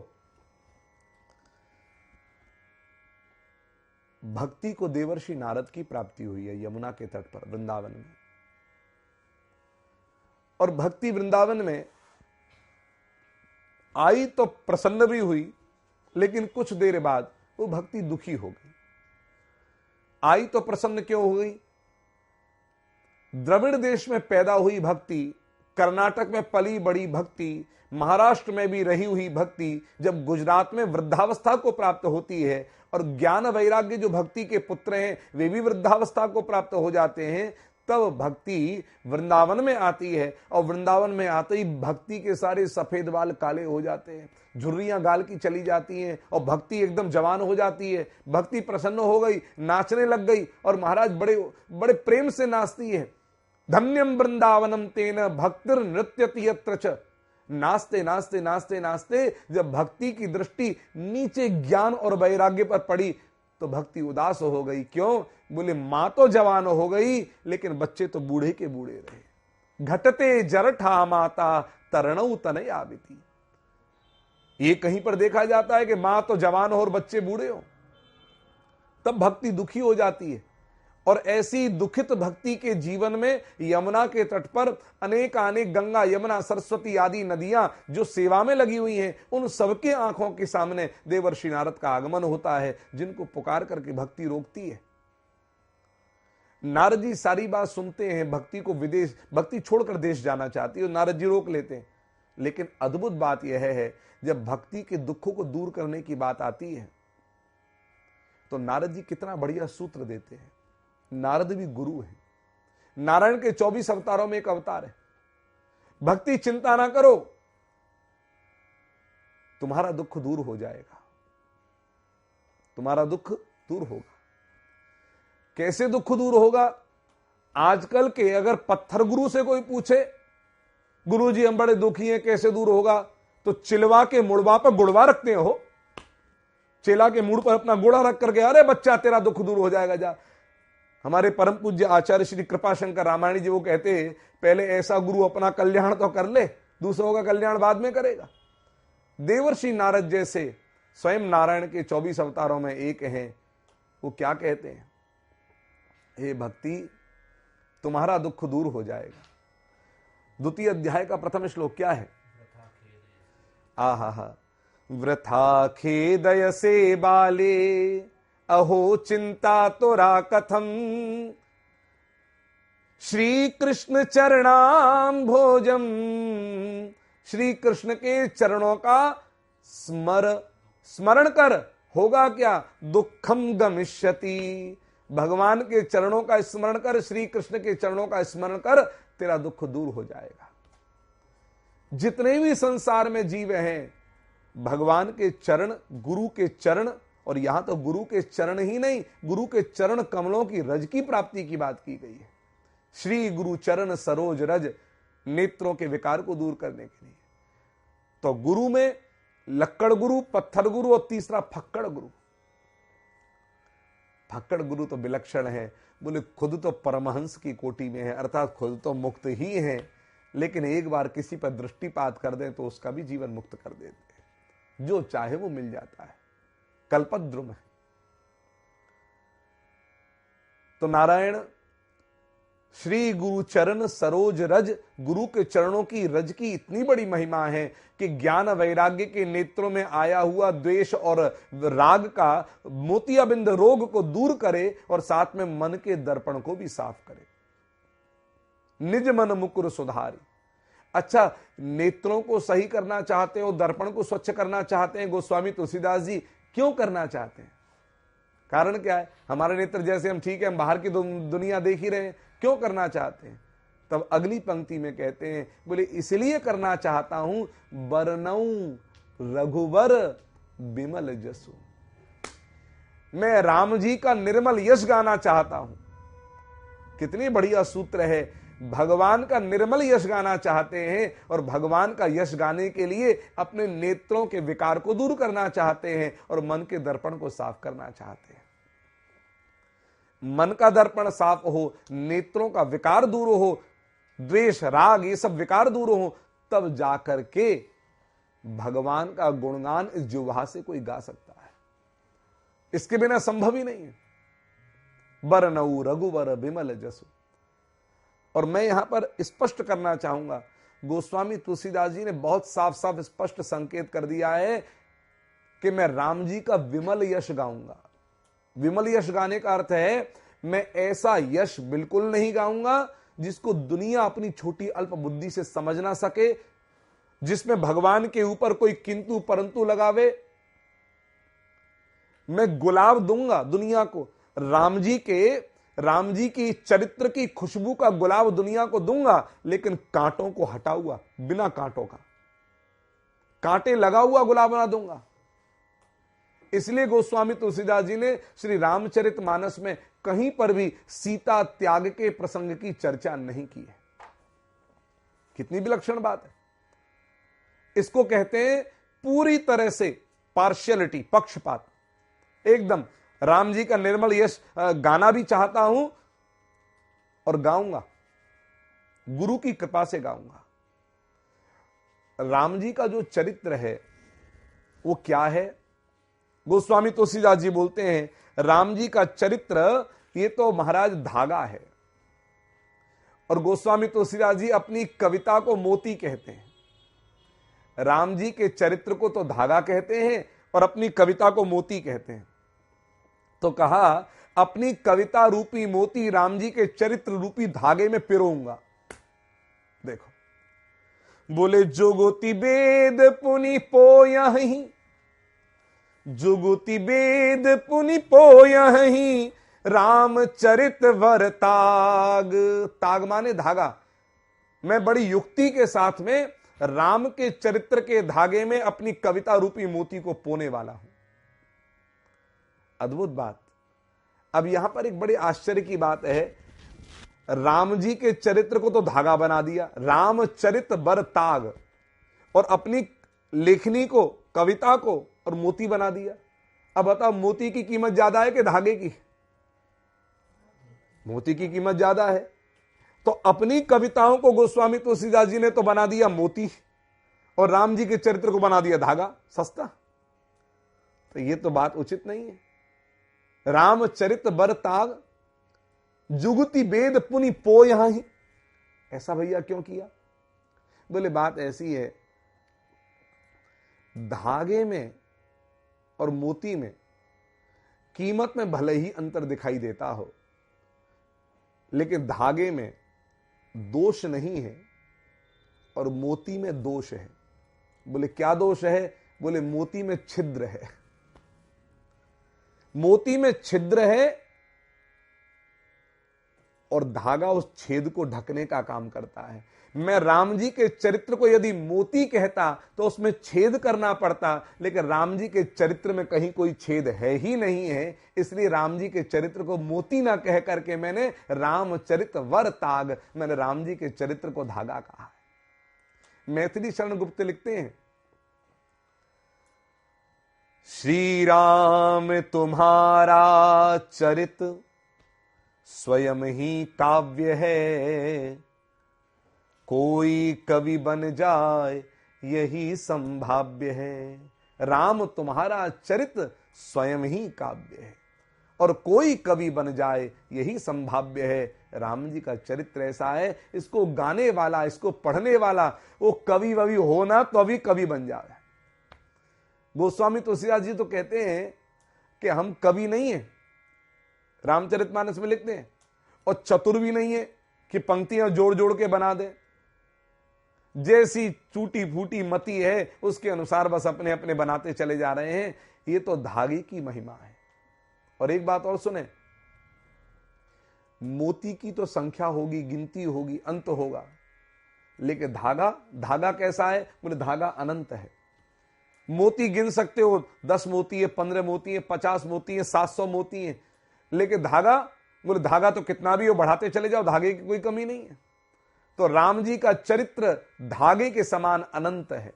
भक्ति को देवर्षि नारद की प्राप्ति हुई है यमुना के तट पर वृंदावन में। और भक्ति वृंदावन में आई तो प्रसन्न भी हुई, लेकिन कुछ देर बाद वो भक्ति दुखी हो गई। आई तो प्रसन्न क्यों हो गई? द्रविड़ देश में पैदा हुई भक्ति, कर्नाटक में पली बड़ी भक्ति, महाराष्ट्र में भी रही हुई भक्ति, जब गुजरात में वृद्धावस्था को प्राप्त होती है और ज्ञान वैराग्य जो भक्ति के पुत्र हैं वे भी वृद्धावस्था को प्राप्त हो जाते हैं, तब भक्ति वृंदावन में आती है। और वृंदावन में आते ही भक्ति के सारे सफेद बाल काले हो जाते हैं, झुर्रियां गाल की चली जाती हैं और भक्ति एकदम जवान हो जाती है। भक्ति प्रसन्न हो गई, नाचने लग गई और महाराज बड़े बड़े प्रेम से नाचती है। धन्यम वृंदावनम तेन भक्तिर नृत्यति यत्र च। नाचते नाचते नाचते नाचते जब भक्ति की दृष्टि नीचे ज्ञान और वैराग्य पर पड़ी तो भक्ति उदास हो गई। क्यों? बोले मां तो जवान हो गई लेकिन बच्चे तो बूढ़े के बूढ़े रहे। घटते जरठा माता तरणऊ तनय आविती। ये कहीं पर देखा जाता है कि मां तो जवान हो और बच्चे बूढ़े हो, तब भक्ति दुखी हो जाती है। और ऐसी दुखित भक्ति के जीवन में यमुना के तट पर अनेक गंगा यमुना सरस्वती आदि नदियां जो सेवा में लगी हुई हैं, उन सबके आंखों के सामने देवर्षि नारद का आगमन होता है, जिनको पुकार करके भक्ति रोकती है। नारद जी सारी बात सुनते हैं, भक्ति को विदेश, भक्ति छोड़कर देश जाना चाहती है, नारद जी रोक लेते हैं। लेकिन अद्भुत बात यह है, जब भक्ति के दुखों को दूर करने की बात आती है तो नारद जी कितना बढ़िया सूत्र देते हैं। नारद भी गुरु है, नारायण के 24 अवतारों में एक अवतार है। भक्ति चिंता ना करो, तुम्हारा दुख दूर हो जाएगा, तुम्हारा दुख दूर होगा। कैसे दुख दूर होगा? आजकल के अगर पत्थर गुरु से कोई पूछे, गुरुजी हम बड़े दुखी हैं कैसे दूर होगा, तो चिलवा के मुड़वा पर गुड़वा रखते हो, चेला के मुड़ पर अपना गुड़ा रख करके अरे बच्चा तेरा दुख दूर हो जाएगा जा। हमारे परम पूज्य आचार्य श्री कृपाशंकर रामायणी जी वो कहते हैं, पहले ऐसा गुरु अपना कल्याण तो कर ले, दूसरों का कल्याण बाद में करेगा। देवर्षि नारद जैसे स्वयं नारायण के 24 अवतारों में एक हैं, वो क्या कहते हैं, हे भक्ति तुम्हारा दुख दूर हो जाएगा। द्वितीय अध्याय का प्रथम श्लोक क्या है, आहा वृथा खेदय से बाले अहो चिंता तोरा कथम श्री कृष्ण चरणाम भोजम। श्री कृष्ण के चरणों का स्मरण कर, होगा क्या, दुखम गमिष्यति। भगवान के चरणों का स्मरण कर, श्री कृष्ण के चरणों का स्मरण कर, तेरा दुख दूर हो जाएगा। जितने भी संसार में जीव हैं, भगवान के चरण, गुरु के चरण, और यहां तो गुरु के चरण ही नहीं, गुरु के चरण कमलों की रज की प्राप्ति की बात की गई है। श्री गुरु चरण सरोज रज, नेत्रों के विकार को दूर करने के लिए। तो गुरु में लक्कड़ गुरु, पत्थर गुरु और तीसरा फक्कड़ गुरु। फक्कड़ गुरु तो विलक्षण है, बोले खुद तो परमहंस की कोटि में है, अर्थात खुद तो मुक्त ही है, लेकिन एक बार किसी पर दृष्टिपात कर दें तो उसका भी जीवन मुक्त कर देते हैं, जो चाहे वो मिल जाता है, कल्पद्रुम है। तो नारायण श्री गुरु चरण सरोज रज, गुरु के चरणों की रज की इतनी बड़ी महिमा है कि ज्ञान वैराग्य के नेत्रों में आया हुआ द्वेष और राग का मोतियाबिंद रोग को दूर करे और साथ में मन के दर्पण को भी साफ करे। निज मन मुकुर सुधारी। अच्छा, नेत्रों को सही करना चाहते हो, दर्पण को स्वच्छ करना चाहते हैं गोस्वामी तुलसीदास जी, क्यों करना चाहते हैं, कारण क्या है? हमारे नेत्र जैसे हम ठीक है, हम बाहर की दुनिया देख ही रहे हैं, क्यों करना चाहते हैं? तब अगली पंक्ति में कहते हैं, बोले इसलिए करना चाहता हूं, बरनऊ रघुवर बिमल जसु। मैं राम जी का निर्मल यश गाना चाहता हूं। कितनी बढ़िया सूत्र है, भगवान का निर्मल यश गाना चाहते हैं और भगवान का यश गाने के लिए अपने नेत्रों के विकार को दूर करना चाहते हैं और मन के दर्पण को साफ करना चाहते हैं। मन का दर्पण साफ हो, नेत्रों का विकार दूर हो, द्वेष राग ये सब विकार दूर हो, तब जाकर के भगवान का गुणगान इस जिह्वा से कोई गा सकता है। इसके बिना संभव ही नहीं है। बरनऊ रघुवर बिमल जसु। और मैं यहां पर स्पष्ट करना चाहूंगा, गोस्वामी तुलसीदास जी ने बहुत साफ साफ स्पष्ट संकेत कर दिया है कि मैं राम जी का विमल यश गाऊंगा। विमल यश गाने का अर्थ है मैं ऐसा यश बिल्कुल नहीं गाऊंगा जिसको दुनिया अपनी छोटी अल्प बुद्धि से समझ ना सके, जिसमें भगवान के ऊपर कोई किंतु परंतु लगावे। मैं गुलाब दूंगा दुनिया को, राम जी की चरित्र की खुशबू का गुलाब दुनिया को दूंगा, लेकिन कांटों को हटा हुआ, बिना कांटों का, कांटे लगा हुआ गुलाब ना दूंगा। इसलिए गोस्वामी तुलसीदास जी ने श्री रामचरितमानस में कहीं पर भी सीता त्याग के प्रसंग की चर्चा नहीं की है। कितनी विलक्षण बात है। इसको कहते हैं पूरी तरह से पार्शियलिटी, पक्षपात। एकदम राम जी का निर्मल यश गाना भी चाहता हूं और गाऊंगा, गुरु की कृपा से गाऊंगा। राम जी का जो चरित्र है वो क्या है? गोस्वामी तुलसीदास जी बोलते हैं राम जी का चरित्र ये तो महाराज धागा है। और गोस्वामी तुलसीदास जी अपनी कविता को मोती कहते हैं। राम जी के चरित्र को तो धागा कहते हैं और अपनी कविता को मोती कहते हैं। तो कहा अपनी कविता रूपी मोती राम जी के चरित्र रूपी धागे में पिरोऊंगा। देखो, बोले जुगुति वेद पुनि पोयहि, जुगुति वेद पुनि पोयहि, रामचरित वर ताग। ताग माने धागा। मैं बड़ी युक्ति के साथ में राम के चरित्र के धागे में अपनी कविता रूपी मोती को पोने वाला हूं। अद्भुत बात। अब यहां पर एक बड़ी आश्चर्य की बात है, राम जी के चरित्र को तो धागा बना दिया, रामचरित बर ताग, और अपनी लेखनी को, कविता को और मोती बना दिया। अब बताओ मोती की कीमत ज्यादा है कि धागे की? मोती की कीमत ज्यादा है। तो अपनी कविताओं को गोस्वामी तुलसीदास जी ने तो बना दिया मोती और राम जी के चरित्र को बना दिया धागा, सस्ता। तो ये तो बात उचित नहीं है। रामचरित बर ताग जुगति वेद पुनि पो यहां ही, ऐसा भैया क्यों किया? बोले बात ऐसी है, धागे में और मोती में कीमत में भले ही अंतर दिखाई देता हो, लेकिन धागे में दोष नहीं है और मोती में दोष है। बोले क्या दोष है? बोले मोती में छिद्र है। मोती में छिद्र है और धागा उस छेद को ढकने का काम करता है। मैं राम जी के चरित्र को यदि मोती कहता तो उसमें छेद करना पड़ता, लेकिन राम जी के चरित्र में कहीं कोई छेद है ही नहीं है, इसलिए राम जी के चरित्र को मोती ना कह करके मैंने रामचरित वर ताग, मैंने राम जी के चरित्र को धागा कहा है। मैथिली शरण गुप्त लिखते हैं, श्री राम तुम्हारा चरित स्वयं ही काव्य है, कोई कवि बन जाए यही संभाव्य है। राम तुम्हारा चरित्र स्वयं ही काव्य है और कोई कवि बन जाए यही संभाव्य है। राम जी का चरित्र ऐसा है, इसको गाने वाला, इसको पढ़ने वाला वो कवि ववि होना तो अभी कवि बन जाए। गोस्वामी तुलसीदास जी तो कहते हैं कि हम कवि नहीं है, रामचरितमानस में लिखते हैं, और चतुर भी नहीं है कि पंक्तियां जोड़ जोड़ के बना दे। जैसी टूटी फूटी मति है उसके अनुसार बस अपने अपने बनाते चले जा रहे हैं। ये तो धागे की महिमा है। और एक बात और सुने, मोती की तो संख्या होगी, गिनती होगी, अंत होगा, लेकिन धागा कैसा है? बोले धागा अनंत है। मोती गिन सकते हो, 10 मोती है, 15 मोती है, 50 मोती है, 700 मोती है, लेकिन धागा, बोले धागा तो कितना भी हो बढ़ाते चले जाओ, धागे की कोई कमी नहीं है। तो राम जी का चरित्र धागे के समान अनंत है।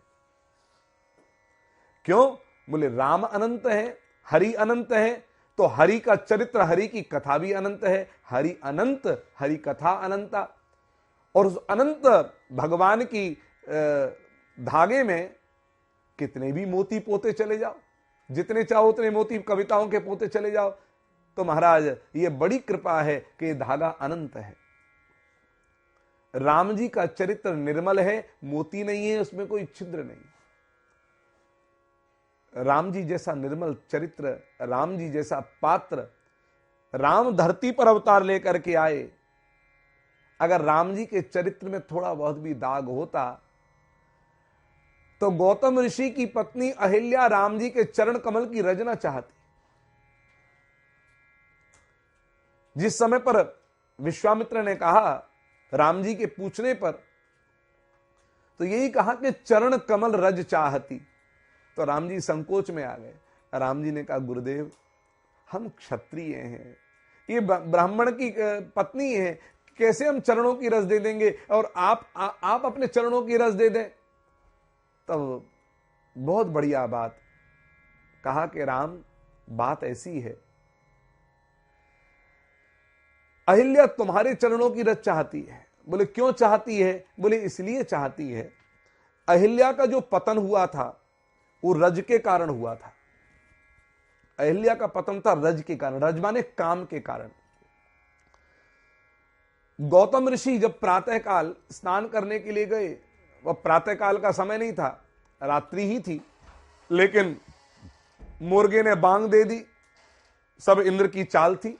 क्यों? बोले राम अनंत है, हरि अनंत है, तो हरि का चरित्र, हरि की कथा भी अनंत है। हरि अनंत, हरि कथा अनंता। और उस अनंत भगवान की धागे में कितने भी मोती पोते चले जाओ, जितने चाहो उतने मोती कविताओं के पोते चले जाओ, तो महाराज ये बड़ी कृपा है कि धागा अनंत है। राम जी का चरित्र निर्मल है, मोती नहीं है, उसमें कोई छिद्र नहीं। राम जी जैसा निर्मल चरित्र, राम जी जैसा पात्र, राम धरती पर अवतार लेकर के आए। अगर राम जी के चरित्र में थोड़ा बहुत भी दाग होता तो गौतम ऋषि की पत्नी अहिल्या राम जी के चरण कमल की रजना चाहती। जिस समय पर विश्वामित्र ने कहा राम जी के पूछने पर, तो यही कहा कि चरण कमल रज चाहती, तो राम जी संकोच में आ गए। राम जी ने कहा गुरुदेव हम क्षत्रिय हैं, ये ब्राह्मण की पत्नी है, कैसे हम चरणों की रस दे देंगे और आप अपने चरणों की रस दे दें। तब बहुत बढ़िया बात कहा कि राम बात ऐसी है, अहिल्या तुम्हारे चरणों की रस चाहती है। बोले क्यों चाहती है? बोले इसलिए चाहती है, अहिल्या का जो पतन हुआ था वो रज के कारण हुआ था। अहिल्या का पतन था रज के कारण, रज माने काम के कारण। गौतम ऋषि जब प्रातःकाल स्नान करने के लिए गए, वह प्रातःकाल का समय नहीं था, रात्रि ही थी, लेकिन मुर्गे ने बांग दे दी। सब इंद्र की चाल थी,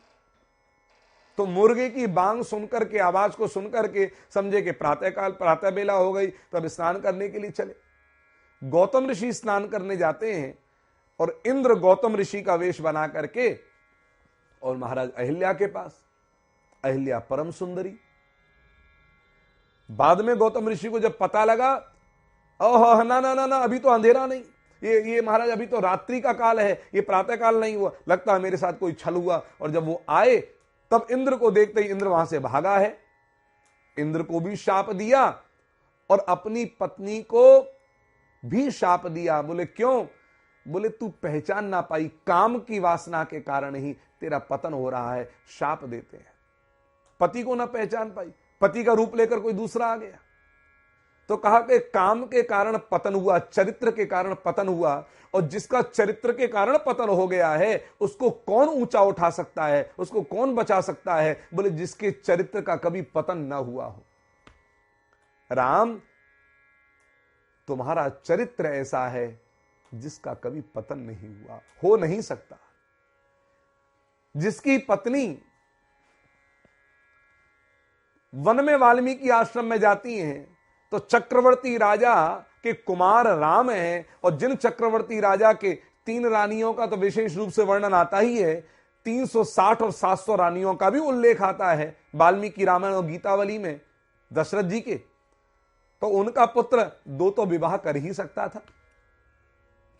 तो मुर्गे की बांग सुनकर के, आवाज को सुनकर के समझे कि प्रातःकाल, प्रातः बेला हो गई, तब स्नान करने के लिए चले। गौतम ऋषि स्नान करने जाते हैं और इंद्र गौतम ऋषि का वेश बना करके और महाराज अहिल्या के पास। अहिल्या परम सुंदरी। बाद में गौतम ऋषि को जब पता लगा, ओह ना ना ना ना, अभी तो अंधेरा नहीं, ये महाराज अभी तो रात्रि का काल है, ये प्रातः काल नहीं हुआ, लगता है मेरे साथ कोई छल हुआ। और जब वो आए तब इंद्र को देखते ही इंद्र वहां से भागा है। इंद्र को भी शाप दिया और अपनी पत्नी को भी शाप दिया। बोले क्यों? बोले तू पहचान ना पाई, काम की वासना के कारण ही तेरा पतन हो रहा है, शाप देते हैं। पति को ना पहचान पाई, पति का रूप लेकर कोई दूसरा आ गया। तो कहा कि काम के कारण पतन हुआ, चरित्र के कारण पतन हुआ, और जिसका चरित्र के कारण पतन हो गया है उसको कौन ऊंचा उठा सकता है, उसको कौन बचा सकता है? बोले जिसके चरित्र का कभी पतन ना हुआ हो। राम, तुम्हारा चरित्र ऐसा है जिसका कभी पतन नहीं हुआ, हो नहीं सकता। जिसकी पत्नी वन में वाल्मीकि आश्रम में जाती हैं तो चक्रवर्ती राजा के कुमार राम हैं, और जिन चक्रवर्ती राजा के 3 रानियों का तो विशेष रूप से वर्णन आता ही है, 360 और 700 रानियों का भी उल्लेख आता है वाल्मीकि रामायण और गीतावली में दशरथ जी के। तो उनका पुत्र 2 तो विवाह कर ही सकता था,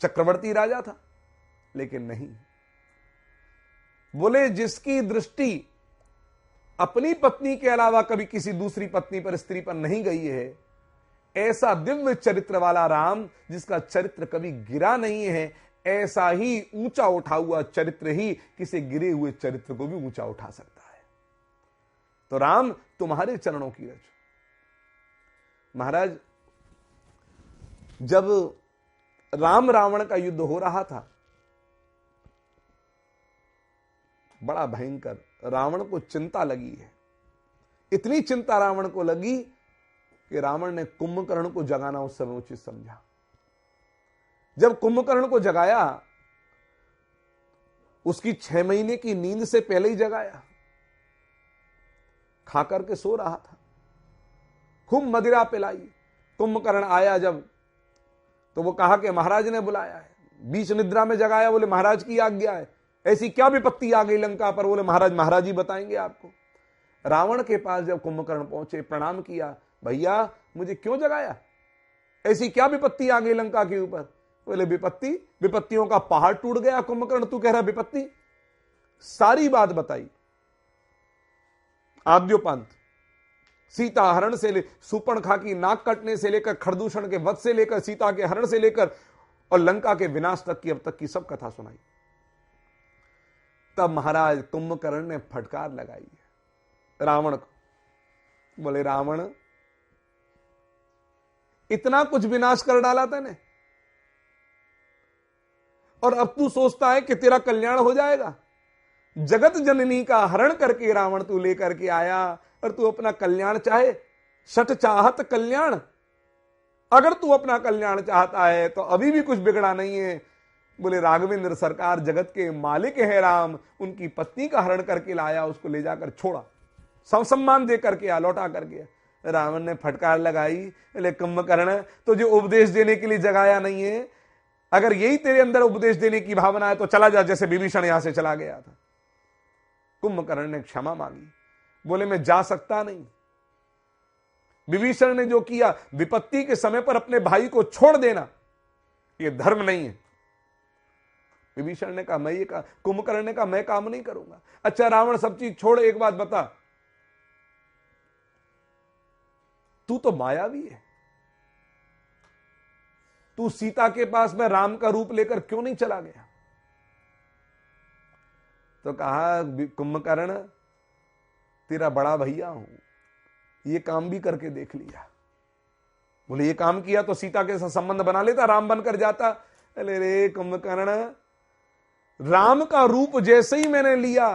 चक्रवर्ती राजा था, लेकिन नहीं। बोले जिसकी दृष्टि अपनी पत्नी के अलावा कभी किसी दूसरी पत्नी पर, स्त्री पर नहीं गई है, ऐसा दिव्य चरित्र वाला राम, जिसका चरित्र कभी गिरा नहीं है, ऐसा ही ऊंचा उठा हुआ चरित्र ही किसी गिरे हुए चरित्र को भी ऊंचा उठा सकता है। तो राम, तुम्हारे चरणों की रज। महाराज, जब राम रावण का युद्ध हो रहा था, बड़ा भयंकर रावण को चिंता लगी है। इतनी चिंता रावण को लगी कि रावण ने कुंभकर्ण को जगाना उस समय उचित समझा। जब कुंभकर्ण को जगाया, उसकी 6 महीने की नींद से पहले ही जगाया, खा करके सो रहा था, खूब मदिरा पिलाई। कुंभकर्ण आया जब, तो वो कहा कि महाराज ने बुलाया है। बीच निद्रा में जगाया, बोले महाराज की आज्ञा है। ऐसी क्या विपत्ति आ गई लंका पर? बोले महाराज ही बताएंगे आपको। रावण के पास जब कुंभकर्ण पहुंचे, प्रणाम किया, भैया मुझे क्यों जगाया? ऐसी क्या विपत्ति आ गई लंका के ऊपर? बोले विपत्ति? विपत्तियों का पहाड़ टूट गया कुंभकर्ण, तू कह रहा विपत्ति? सारी बात बताई, आद्योपंत, सीता हरण से ले, सुपर्णखा की नाक कटने से लेकर, खरदूषण के वध से लेकर, सीता के हरण से लेकर और लंका के विनाश तक की, अब तक की सब कथा सुनाई। तब महाराज कुंभकर्ण ने फटकार लगाई है रावण को। बोले रावण, इतना कुछ विनाश कर डाला तूने, और अब तू सोचता है कि तेरा कल्याण हो जाएगा? जगत जननी का हरण करके रावण तू लेकर के आया, और तू अपना कल्याण चाहे? शठ चाहत कल्याण। अगर तू अपना कल्याण चाहता है तो अभी भी कुछ बिगड़ा नहीं है। बोले राघवेंद्र सरकार जगत के मालिक है राम, उनकी पत्नी का हरण करके लाया, उसको ले जाकर छोड़ा, सम्मान दे करके आ, लौटा करके। रावण ने फटकार लगाई, बोले कुंभकर्ण, तुझे उपदेश देने के लिए जगाया नहीं है। अगर यही तेरे अंदर उपदेश देने की भावना है तो चला जा, जैसे विभीषण यहां से चला गया था। कुंभकर्ण ने क्षमा मांगी, बोले मैं जा सकता नहीं। विभीषण ने जो किया, विपत्ति के समय पर अपने भाई को छोड़ देना, यह धर्म नहीं है। विभीषण ने कहा मैं ये कहा, कुंभकर्ण ने कहा मैं काम नहीं करूंगा। अच्छा रावण, सब चीज छोड़, एक बात बता, तू तो मायावी है, तू सीता के पास में राम का रूप लेकर क्यों नहीं चला गया? तो कहा कुंभकर्ण, तेरा बड़ा भैया हूं, ये काम भी करके देख लिया। बोले ये काम किया तो सीता के साथ संबंध बना लेता, राम बनकर जाता। अरे रे कुंभकर्ण, राम का रूप जैसे ही मैंने लिया,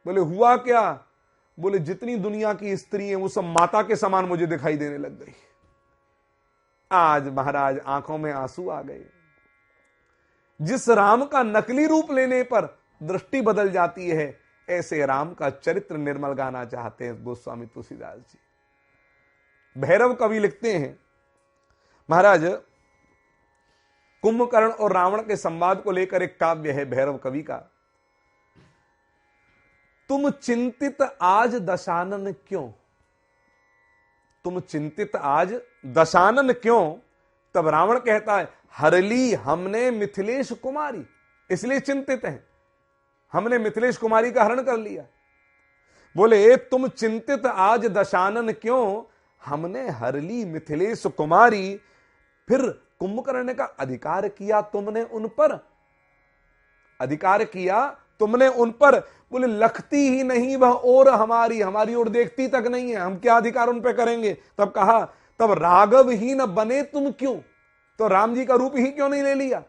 बोले हुआ क्या? बोले जितनी दुनिया की स्त्री हैं वो सब माता के समान मुझे दिखाई देने लग गई। आज महाराज आंखों में आंसू आ गए। जिस राम का नकली रूप लेने पर दृष्टि बदल जाती है, ऐसे राम का चरित्र निर्मल गाना चाहते हैं गोस्वामी तुलसीदास जी। भैरव कवि लिखते हैं, महाराज कुंभकर्ण और रावण के संवाद को लेकर एक काव्य है भैरव कवि का। तुम चिंतित आज दशानन क्यों? तुम चिंतित आज दशानन क्यों? तब रावण कहता है हरली हमने मिथिलेश कुमारी, इसलिए चिंतित हैं, हमने मिथिलेश कुमारी का हरण कर लिया। बोले तुम चिंतित आज दशानन क्यों? हमने हरली मिथिलेश कुमारी। फिर कुंभकर्ण ने का अधिकार किया तुमने उन पर, अधिकार किया तुमने उन पर। बोले लखती ही नहीं वह और हमारी, हमारी ओर देखती तक नहीं है, हम क्या अधिकार उन पर करेंगे? तब कहा, तब राघवहीन बने तुम क्यों? तो राम जी का रूप ही क्यों नहीं ले लिया?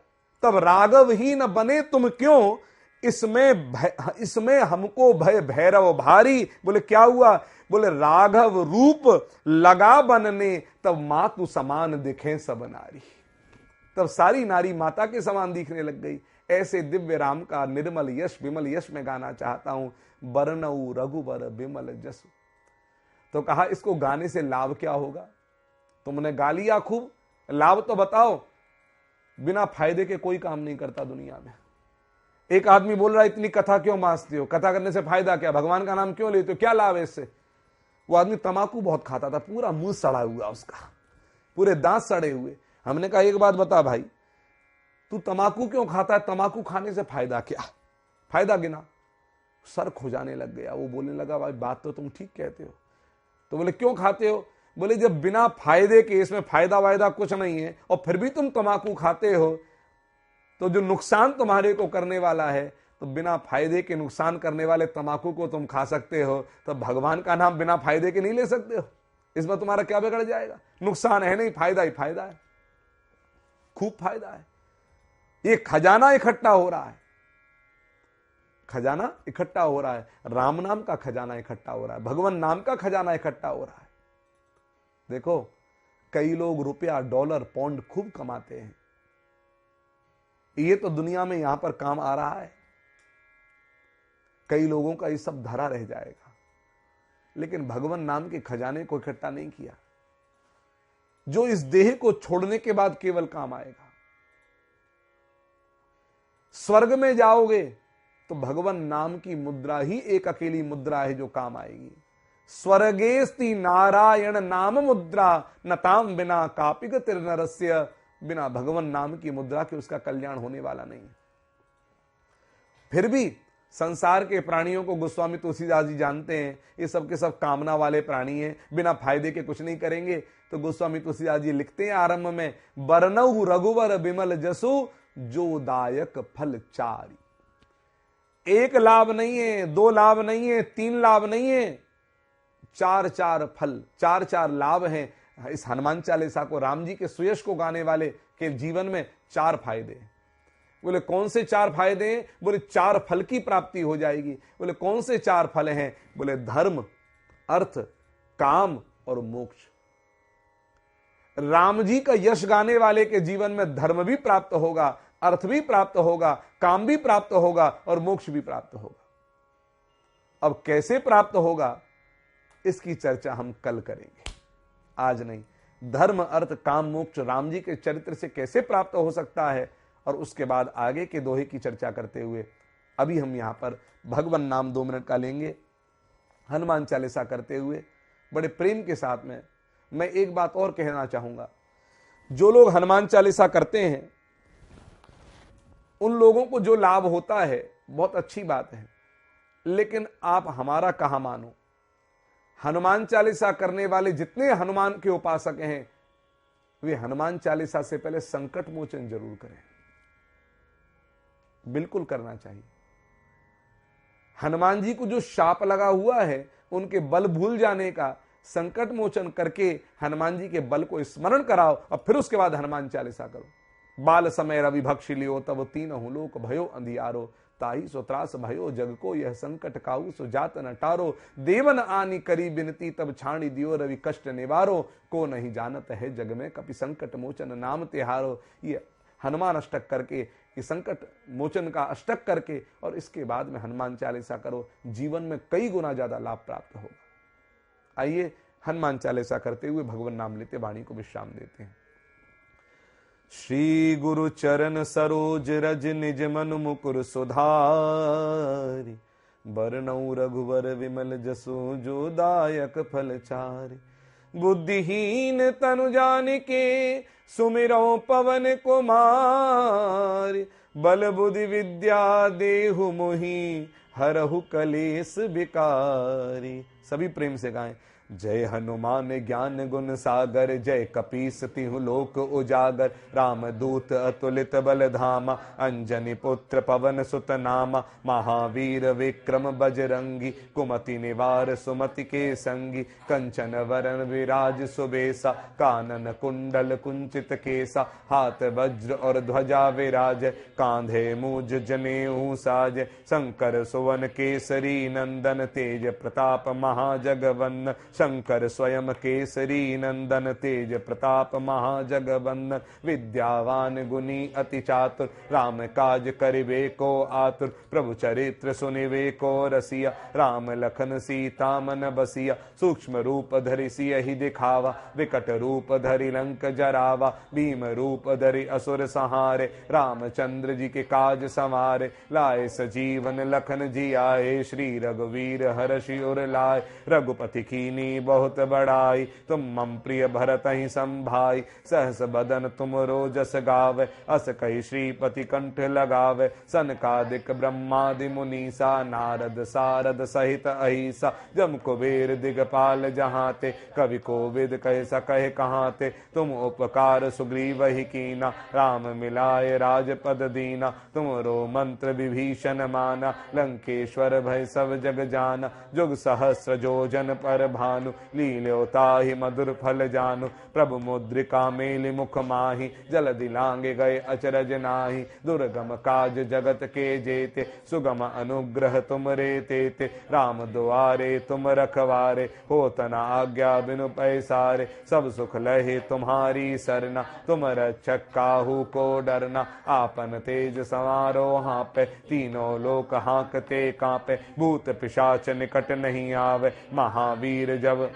तब राघवहीन बने तुम क्यों? इसमें हमको भय भैरव भारी। बोले क्या हुआ? बोले राघव रूप लगा बनने, तब मातु समान दिखे सब नारी। तब सारी नारी माता के समान दिखने लग गई। ऐसे दिव्य राम का निर्मल यश विमल यश में गाना चाहता हूं। बरनऊ रघुबर विमल जसु। तो कहा इसको गाने से लाभ क्या होगा? तुमने गा लिया खूब, लाभ तो बताओ। बिना फायदे के कोई काम नहीं करता दुनिया में। एक आदमी बोल रहा है इतनी कथा क्यों मांसते हो? कथा करने से फायदा क्या? भगवान का नाम क्यों लेते हो? क्या लाभ है इससे? वो आदमी तंबाकू बहुत खाता था, पूरा मुंह सड़ा हुआ उसका, पूरे दांत सड़े हुए। हमने कहा एक बात बता भाई, तू तंबाकू क्यों खाता है? तंबाकू खाने से फायदा क्या? फायदा गिना। सर खुजाने लग गया। वो बोलने लगा भाई बात तो तुम ठीक कहते हो। तो बोले क्यों खाते हो? बोले जब बिना फायदे के, इसमें फायदा वायदा कुछ नहीं है, और फिर भी तुम तंबाकू खाते हो, तो जो नुकसान तुम्हारे को करने वाला है, तो बिना फायदे के नुकसान करने वाले तंबाकू को तुम खा सकते हो, तो भगवान का नाम बिना फायदे के नहीं ले सकते हो? इसमें तुम्हारा क्या बिगड़ जाएगा? नुकसान है नहीं, फायदा ही फायदा है, खूब फायदा है। ये खजाना इकट्ठा हो रहा है, खजाना इकट्ठा हो रहा है। राम नाम का खजाना इकट्ठा हो रहा है, भगवान नाम का खजाना इकट्ठा हो रहा है। देखो कई लोग रुपया डॉलर पौंड खूब कमाते हैं, ये तो दुनिया में यहां पर काम आ रहा है। कई लोगों का ये सब धरा रह जाएगा, लेकिन भगवान नाम के खजाने को इकट्ठा नहीं किया, जो इस देह को छोड़ने के बाद केवल काम आएगा। स्वर्ग में जाओगे तो भगवान नाम की मुद्रा ही एक अकेली मुद्रा है जो काम आएगी। स्वर्गेस्ति नारायण नाम मुद्रा, न ताम बिना कापिक तिरनरस्य। बिना भगवान नाम की मुद्रा के उसका कल्याण होने वाला नहीं। फिर भी संसार के प्राणियों को गोस्वामी तुलसीदास जी जानते हैं, ये सब के सब कामना वाले प्राणी हैं, बिना फायदे के कुछ नहीं करेंगे। तो गोस्वामी तुलसीदास जी लिखते हैं आरंभ में, बरनऊ रघुवर विमल जसु, जो दायक फल चारी। एक लाभ नहीं है, दो लाभ नहीं है, तीन लाभ नहीं है, चार चार फल, चार चार लाभ हैं। इस हनुमान चालीसा को, राम जी के सुयश को गाने वाले के जीवन में चार फायदे हैं। बोले कौन से चार फायदे हैं? बोले चार फल की प्राप्ति हो जाएगी। बोले कौन से चार फल हैं? बोले धर्म, अर्थ, काम और मोक्ष। राम जी का यश गाने वाले के जीवन में धर्म भी प्राप्त होगा, अर्थ भी प्राप्त होगा, काम भी प्राप्त होगा और मोक्ष भी प्राप्त होगा। अब कैसे प्राप्त होगा इसकी चर्चा हम कल करेंगे, आज नहीं। धर्म, अर्थ, काम, मोक्ष राम जी के चरित्र से कैसे प्राप्त हो सकता है, और उसके बाद आगे के दोहे की चर्चा करते हुए अभी हम यहां पर भगवान नाम 2 मिनट का लेंगे। हनुमान चालीसा करते हुए बड़े प्रेम के साथ में मैं एक बात और कहना चाहूंगा। जो लोग हनुमान चालीसा करते हैं उन लोगों को जो लाभ होता है बहुत अच्छी बात है, लेकिन आप हमारा कहां मानो। हनुमान चालीसा करने वाले जितने हनुमान के उपासक हैं, वे हनुमान चालीसा से पहले संकट मोचन जरूर करें, बिल्कुल करना चाहिए। हनुमान जी को जो शाप लगा हुआ है, उनके बल भूल जाने का संकट मोचन करके हनुमान जी के बल को स्मरण कराओ, और फिर उसके बाद हनुमान चालीसा करो। बाल समय रवि भक्षि लियो, तब तीनहु लोक भयो अंधियारो, ताही सो त्रास भयो जग को, यह संकट काऊ सो जात न टारो, देवन आनी करी बिनती, तब छाणी दियो रवि कष्ट निवारो, को नहीं जानत है जग में कपि संकट मोचन नाम तिहारो। ये हनुमान अष्टक करके, ये संकट मोचन का अष्टक करके, और इसके बाद में हनुमान चालीसा करो, जीवन में कई गुना ज्यादा लाभ प्राप्त होगा। आइए हनुमान चालीसा करते हुए भगवान नाम लेते वाणी को विश्राम देते हैं। श्री गुरु चरण सरोज रज निज मन मुकुर सुधारि, बरनऊ रघुवर विमल जसु, जो दायक फल चारि। बुद्धिहीन तनु जानिके, सुमिरौ पवन कुमार, बल बुद्धि विद्या देहु मोहि, हरहु कलेस बिकारी। सभी प्रेम से गाएं। जय हनुमान ज्ञान गुण सागर, जय कपीस तिहु लोक उजागर। राम दूत अतुलित बल धामा, अंजनी पुत्र पवन सुत नामा। महावीर विक्रम बजरंगी, कुमति निवार सुमति के संगी। कंचन वरण विराज सुबेसा, कानन कुंडल कुंचित केसा। हाथ वज्र और ध्वजा विराज, कांधे मूज जनेऊ साज। शंकर सुवन केसरी नंदन, तेज प्रताप महाजगवंदन। शंकर स्वयं केसरी नंदन, तेज प्रताप महाजगवंदन। विद्यावान गुणी अति चातुर, राम काज करिबे को आतुर। प्रभु चरित्र सुनिबे को रसिया, राम लखन सीता मन बसिया। सूक्ष्म रूप धरि सियहि दिखावा, विकट रूप धरि लंक जरावा। भीम रूप धरि असुर संहारे, रामचंद्र जी के काज संवारे। लाए सजीवन लखन जी आए, श्री रघुवीर हर्षि उर लाए। रघुपति कीनी बहुत बड़ाई, तुम मम प्रिय भरत ही संभाई। सहस बदन तुम रोजस गावे, अस कहि श्रीपति कंठ लगावे। सनकादिक ब्रह्मादि मुनीसा, नारद सारद सहित अहिसा। जम कुबेर दिगपाल जहाते, कवि कोविद कह सकहि कहाते। तुम उपकार सुग्रीव ही कीना, राम मिलाए राजपद दीना। तुमरो मंत्र विभीषण माना, लंकेश्वर भय सब जग जाना। जुग सहस्र जोजन पर भानु, लील्योताहि मधुर फल जानु। प्रभु मुद्रिका मेलि मुख माहि, जलधि लांगे गए अचरज नाही। दुर्गम काज जगत के जेते, सुगम अनुग्रह तुम रे तेते। राम दुआरे तुम रखवारे, होत न आज्ञा बिनु पैसारे। सब सुख लहे तुम्हारी सरना, तुम रक्षक काहू को डरना। आपन तेज संवारो हाँपे, तीनों लोक हाँकते कांपे। भूत पिशाच निकट नहीं आवे, महावीर जब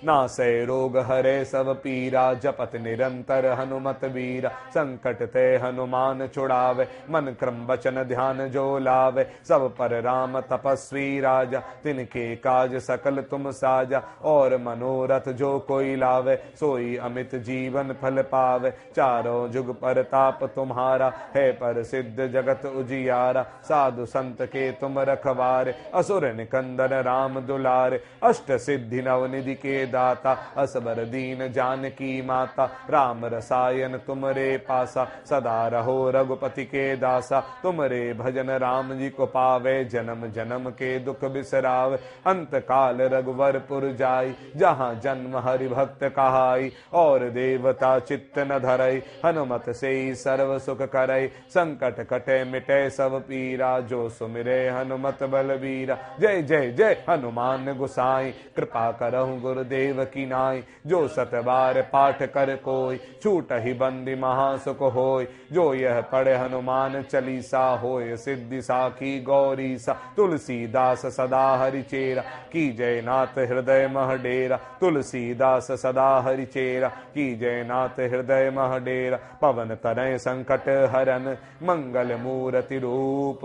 नासै रोग हरे सब पीरा। जपत निरंतर हनुमत वीरा, संकट ते हनुमान छुड़ावे। मन क्रम वचन ध्यान जो लावे, सब पर राम तपस्वी राजा। तिनके काज सकल तुम साजा, और मनोरथ जो कोई लावे। सोई अमित जीवन फल पावे, चारों जुग परताप तुम्हारा। है पर सिद्ध जगत उजियारा, साधु संत के तुम रखवारे। असुर निकंदन राम दुलारे, अष्ट सिद्धि नवनिधि के दाता। असबर दीन जानकी माता, राम रसायन तुमरे पासा। सदा रहो रघुपति के दासा, तुमरे भजन राम जी को पावे। जन्म जन्म के दुख बिसरावे, अंत काल रघुवर पुर जाई। जहाँ जन्म हरि भक्त कहाई, और देवता चित्त न धरई। हनुमत से सर्व सुख करई, संकट कटे मिटे सब पीरा। जो सुमिरे हनुमत बलबीरा, जय जय जय हनुमान गोसाई। कृपा करहु गुरुदेव की नाई, जो सत बार पाठ कर कोई। छूट ही बंदी महासुख होय, जो यह पढ़े हनुमान चालीसा। होय सिद्धि साखी गौरी सा, तुलसीदास सदा हरि चेरा। की जय नाथ हृदय मह डेरा, तुलसीदास सदा हरि चेरा। की जय नाथ हृदय मह डेरा। पवन तनय संकट हरन, मंगल मूर्ति रूप।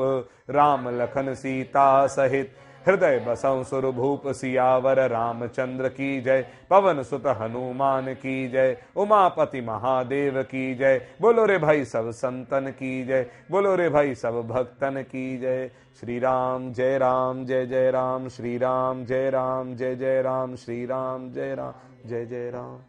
राम लखन सीता सहित, हृदय बसौ सुरभूप सियावर। रामचंद्र की जय, पवन सुत हनुमान की जय। उमापति महादेव की जय, बोलो रे भाई सब संतन की जय। बोलो रे भाई सब भक्तन की जय। श्री राम जय राम जय जय राम, श्री राम जय राम जय जय राम, श्री राम जय जय राम।